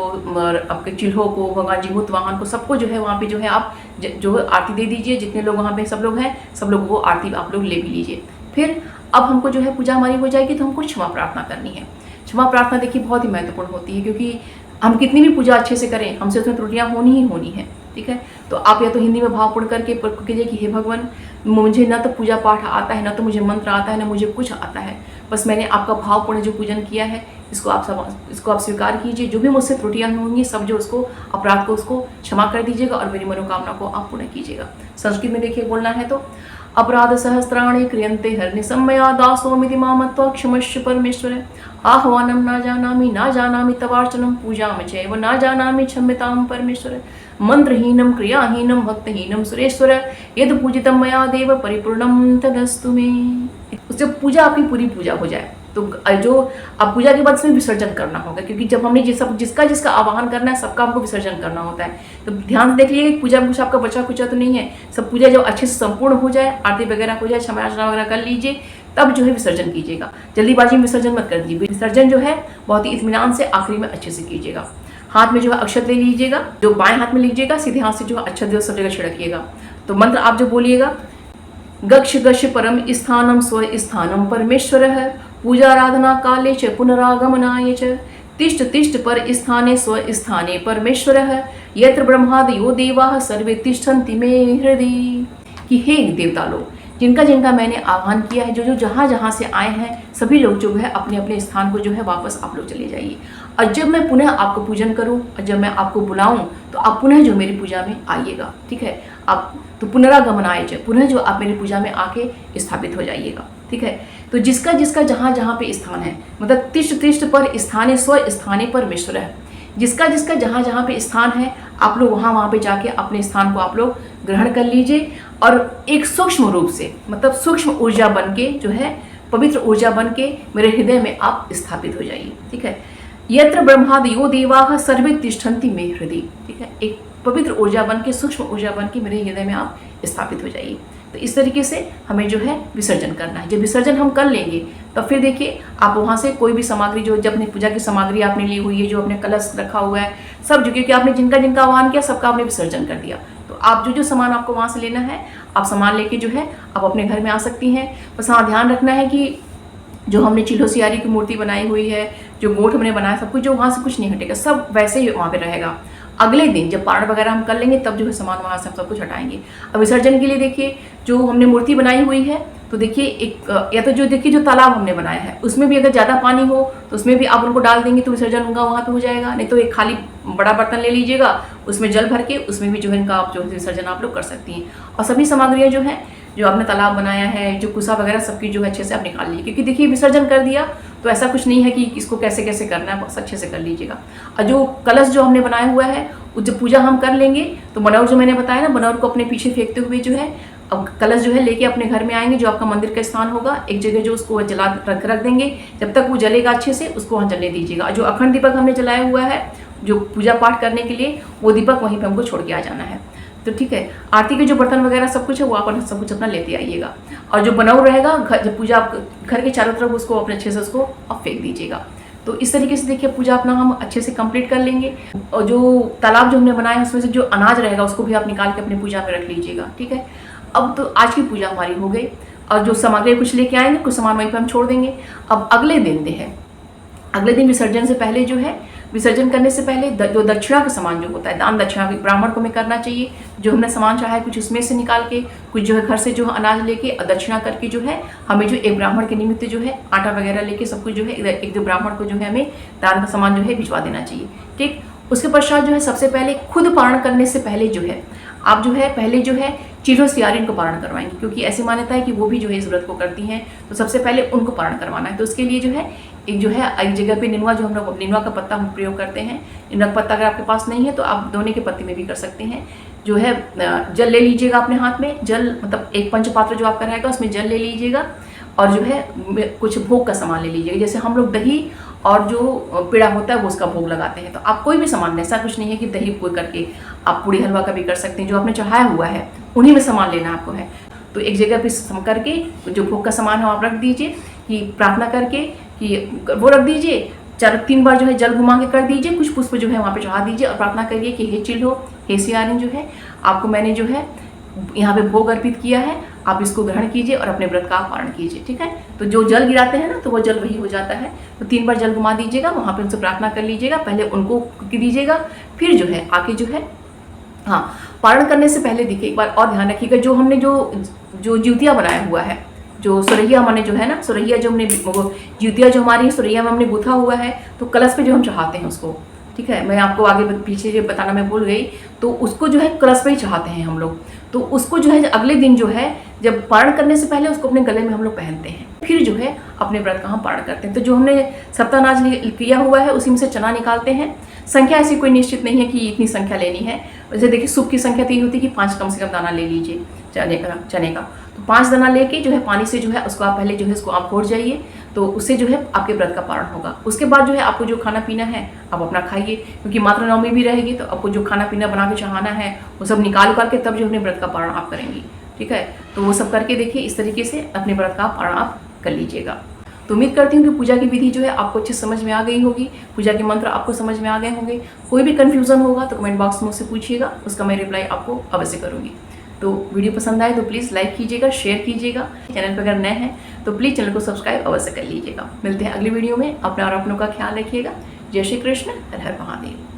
आपके चिल्हों को, भगवान जी भूतवाहन को, सबको जो है वहाँ पे जो है आप जो आरती दे दीजिए। जितने लोग वहाँ पे सब लोग हैं सब लोगों को आरती आप लोग ले भी लीजिए। फिर अब हमको जो है पूजा हमारी हो जाएगी तो हमको क्षमा प्रार्थना करनी है। क्षमा प्रार्थना देखिए बहुत ही महत्वपूर्ण होती है, क्योंकि हम कितनी भी पूजा अच्छे से करें हमसे उसमें त्रुटियां होनी ही होनी है। ठीक है, तो आप या तो हिंदी में भावपूर्ण करके कीजिए कि हे भगवान, मुझे न तो पूजा पाठ आता है, न तो मुझे मंत्र आता है, न मुझे कुछ आता है, बस मैंने आपका भावपूर्ण जो पूजन किया है इसको आप स्वीकार कीजिए। जो भी मुझसे त्रुटियां होंगी सब जो उसको अपराध को उसको क्षमा कर दीजिएगा और मेरी मनोकामना को आप पूर्ण कीजिएगा। संस्कृत में देखिए बोलना है तो अपराध सहस्त्राणि क्रियन्ते हरिनिसम्मया दासोमिति मामत्वा क्षमस्व परमेश्वर। आह्वानं न जानामि तवार्चनं पूजां चैव न जानामि क्षम्यतां परमेश्वर। मंत्रहीनं क्रियाहीनं भक्तहीनं सुरेश्वर यद पूजितं मया देव परिपूर्णं तदस्तु मे। उससे पूजा आपकी पूरी पूजा हो जाए तो जो अब पूजा के बाद इसमें विसर्जन करना होगा, क्योंकि जब हमने जिसका आवाहन करना है सबका हमको विसर्जन करना होता है। तो ध्यान से देख लीजिए कि पूजा में कुछ आपका बचा कुचा तो नहीं है। सब पूजा जब अच्छे से संपूर्ण हो जाए, आरती वगैरह हो जाए, क्षमा याचना वगैरह कर लीजिए, तब जो है विसर्जन कीजिएगा। जल्दीबाजी में विसर्जन मत कर दीजिए। विसर्जन जो है बहुत ही इत्मीनान से आखिरी में अच्छे से कीजिएगा। हाथ में जो है अक्षत ले लीजिएगा, जो बाएं हाथ में लीजिएगा, सीधे हाथ से जो है अक्षत सब जगह छिड़किएगा। तो मंत्र आप जो बोलिएगा, गक्ष गश परम स्थानम स्व स्थानम परमेश्वरः पूजाराधना काले च पुनरागमनाय च तिष्ठ तिष्ठ पर स्थाने स्व स्थाने परमेश्वरः यत्र ब्रह्मादयो देवाः सर्वे तिष्ठन्ति मे हृदि। कि हे देवता लोग, जिनका मैंने आह्वान किया है, जो जहाँ जहाँ से आए हैं सभी लोग जो है अपने अपने स्थान को जो है वापस आप लोग चले जाइए। और जब मैं पुनः आपको पूजन करूं और जब मैं आपको बुलाऊं तो आप पुनः जो मेरी पूजा में आइएगा। ठीक है, आप तो पुनरागमनाय च, पुनः जो आप मेरी पूजा में आके स्थापित हो जाइएगा। ठीक है, तो जिसका जहाँ जहाँ पे स्थान है, मतलब तिष्ठ तिष्ठ पर स्थाने स्व स्थाने परमेश्वर है। जिसका जहाँ जहाँ पे स्थान है आप लोग वहाँ पे जाके अपने स्थान को आप लोग ग्रहण कर लीजिए और एक सूक्ष्म रूप से, मतलब सूक्ष्म ऊर्जा बन के जो है, पवित्र ऊर्जा बन के मेरे हृदय में आप स्थापित हो जाइए। ठीक है, यत्र ब्रह्मादयो देवाः सर्वे तिष्ठन्ति मे हृदि। ठीक है, एक पवित्र ऊर्जा बन के, सूक्ष्म ऊर्जा बन के मेरे हृदय में आप स्थापित हो जाइए। तो इस तरीके से हमें जो है विसर्जन करना है। जब विसर्जन हम कर लेंगे तो फिर देखिए आप वहाँ से कोई भी सामग्री जो जब अपनी पूजा की सामग्री आपने ली हुई है, जो अपने कलश रखा हुआ है, सब जो, क्योंकि आपने जिनका आह्वान किया सबका आपने विसर्जन कर दिया, तो आप जो सामान आपको वहाँ से लेना है आप सामान लेके जो है आप अपने घर में आ सकती हैं। बस हाँ ध्यान रखना है कि जो हमने चिल्हो सियारी की मूर्ति बनाई हुई है, जो गोठ हमने बनाया, सब कुछ जो वहाँ से कुछ नहीं हटेगा, सब वैसे ही वहाँ पे रहेगा। अगले दिन जब पारण वगैरह हम कर लेंगे तब जो है सामान वहाँ से हम सब कुछ हटाएंगे। अब विसर्जन के लिए देखिए जो हमने मूर्ति बनाई हुई है, तो देखिए एक या तो जो देखिए जो तालाब हमने बनाया है उसमें भी अगर ज़्यादा पानी हो तो उसमें भी आप उनको डाल देंगे तो विसर्जन उनका वहाँ पे हो जाएगा। नहीं तो एक खाली बड़ा बर्तन ले लीजिएगा, उसमें जल भर के उसमें भी जो है इनका आप जो विसर्जन आप लोग कर सकती हैं। और सभी सामग्रियाँ जो हैं, जो आपने तालाब बनाया है, जो कुसा वगैरह सबकी जो है अच्छे से आप निकाल लीजिए, क्योंकि देखिए विसर्जन कर दिया तो ऐसा कुछ नहीं है कि इसको कैसे कैसे करना है, बस अच्छे से कर लीजिएगा। और जो कलश जो हमने बनाया हुआ है, जब पूजा हम कर लेंगे तो बनौर जो मैंने बताया ना, बनौर को अपने पीछे फेंकते हुए जो है अब कलश जो है लेके अपने घर में आएंगे, जो आपका मंदिर का स्थान होगा एक जगह, जो उसको रख देंगे। जब तक वो जलेगा अच्छे से उसको वहाँ जलने दीजिएगा। जो अखंड दीपक हमने जलाया हुआ है जो पूजा पाठ करने के लिए वो दीपक वहीं पे हमको छोड़ के आ जाना है। तो ठीक है, आरती के जो बर्तन वगैरह सब कुछ है वो आप सब कुछ अपना लेते आइएगा। और जो बनाऊ रहेगा घर, जब पूजा आप घर के चारों तरफ उसको अपने अच्छे से उसको आप फेंक दीजिएगा। तो इस तरीके से देखिए पूजा अपना हम अच्छे से कंप्लीट कर लेंगे। और जो तालाब जो हमने बनाया है उसमें से जो अनाज रहेगा उसको भी आप निकाल के अपनी पूजा में रख लीजिएगा। ठीक है, अब तो आज की पूजा हमारी हो गई। और जो सामग्री कुछ लेके आएंगे कुछ सामान वहीं पर हम छोड़ देंगे। अब अगले दिन है, अगले दिन विसर्जन से पहले जो है, विसर्जन करने से पहले जो दक्षिणा का सामान जो होता है, दान दक्षिणा ब्राह्मण को हमें करना चाहिए। जो हमने सामान चाहा है कुछ उसमें से निकाल के, कुछ जो है घर से जो अनाज लेके दक्षिणा करके जो है हमें जो एक ब्राह्मण के निमित्त जो है आटा वगैरह लेके सब कुछ जो है एक दो ब्राह्मण को जो है हमें दान का सामान जो है भिजवा देना चाहिए। ठीक, उसके पश्चात जो है सबसे पहले खुद पारण करने से पहले जो है आप जो है पहले जो है चिल्हो सियारिन को पारण करवाएंगे, क्योंकि ऐसी मान्यता है कि वो भी जो है इस व्रत को करती हैं। तो सबसे पहले उनको पारण करवाना है। तो उसके लिए जो है एक जगह पे निनुआ, जो हम लोग निनुआ का पत्ता हम प्रयोग करते हैं। निनुआ का पत्ता अगर आपके पास नहीं है तो आप दोने के पत्ते में भी कर सकते हैं। जो है जल ले लीजिएगा अपने हाथ में, जल मतलब एक पंचपात्र जो आपका रहेगा उसमें जल ले लीजिएगा। और जो है कुछ भोग का सामान ले लीजिएगा। जैसे हम लोग दही और जो पेड़ा होता है वो उसका भोग लगाते हैं। तो आप कोई भी सामान, ऐसा कुछ नहीं है कि दही कोई करके आप पूड़ी हलवा का भी कर सकते हैं। जो आपने चढ़ाया हुआ है उन्हीं में सामान लेना आपको है। तो एक जगह पे सम करके जो भोग का सामान है आप रख दीजिए, कि प्रार्थना करके कि वो रख दीजिए। 3 बार जो है जल घुमा के कर दीजिए, कुछ पुष्प जो है वहाँ पे चढ़ा दीजिए और प्रार्थना करिए कि हे चिल्हो, हे सियारिन, जो है आपको मैंने जो है यहाँ पे भोग अर्पित किया है, आप इसको ग्रहण कीजिए और अपने व्रत का पारण कीजिए। ठीक है, तो जो जल गिराते हैं ना तो वो जल वही हो जाता है। तो 3 बार जल घुमा दीजिएगा, वहाँ पे उनसे प्रार्थना कर लीजिएगा, पहले उनको दीजिएगा, फिर जो है आके जो है हाँ पारण करने से पहले देखिए एक बार और ध्यान रखिएगा, जो हमने जो ज्योतिया बनाया हुआ है, जो सुरैया हमने जो है ना, सुरैया जो हमने ज्योतिया जो हमारी सुरैया में हमने गुथा हुआ है, तो कलश पे जो हम चढ़ाते हैं उसको, ठीक है, मैं आपको आगे पीछे जो बताना मैं भूल गई, तो उसको जो है कलश पे ही चढ़ाते हैं हम लोग। तो उसको जो है अगले दिन जो है जब पारण करने से पहले उसको अपने गले में हम लोग पहनते हैं, फिर जो है अपने व्रत का हम पारण करते हैं। तो जो हमने सप्तानाज किया हुआ है उसी में से चना निकालते हैं। संख्या ऐसी कोई निश्चित नहीं है कि इतनी संख्या लेनी है। वैसे देखिए सूप की संख्या तो ये होती है कि 5 कम से कम दाना ले लीजिए चने का। तो 5 दाना लेके जो है पानी से जो है उसको आप पहले जो है उसको आप घोट जाइए, तो उससे जो है आपके व्रत का पारण होगा। उसके बाद जो है आपको जो खाना पीना है आप अपना खाइए, क्योंकि मातृ नवमी भी रहेगी, तो आपको जो खाना पीना बना के चढ़ाना है वो सब निकाल के तब जो अपने व्रत का पारण आप करेंगी। ठीक है, तो वो सब करके देखिए इस तरीके से अपने व्रत का पारण आप कर लीजिएगा। तो उम्मीद करती हूँ कि पूजा की विधि जो है आपको अच्छे समझ में आ गई होगी, पूजा के मंत्र आपको समझ में आ गए होंगे। कोई भी कन्फ्यूज़न होगा तो कमेंट बॉक्स में मुझसे पूछिएगा, उसका मैं रिप्लाई आपको अवश्य करूँगी। तो वीडियो पसंद आए तो प्लीज़ लाइक कीजिएगा, शेयर कीजिएगा। चैनल पर अगर नए हैं तो प्लीज़ चैनल को सब्सक्राइब अवश्य कर लीजिएगा। मिलते हैं अगली वीडियो में। अपना और अपनों का ख्याल रखिएगा। जय श्री कृष्ण, हर हर महादेव।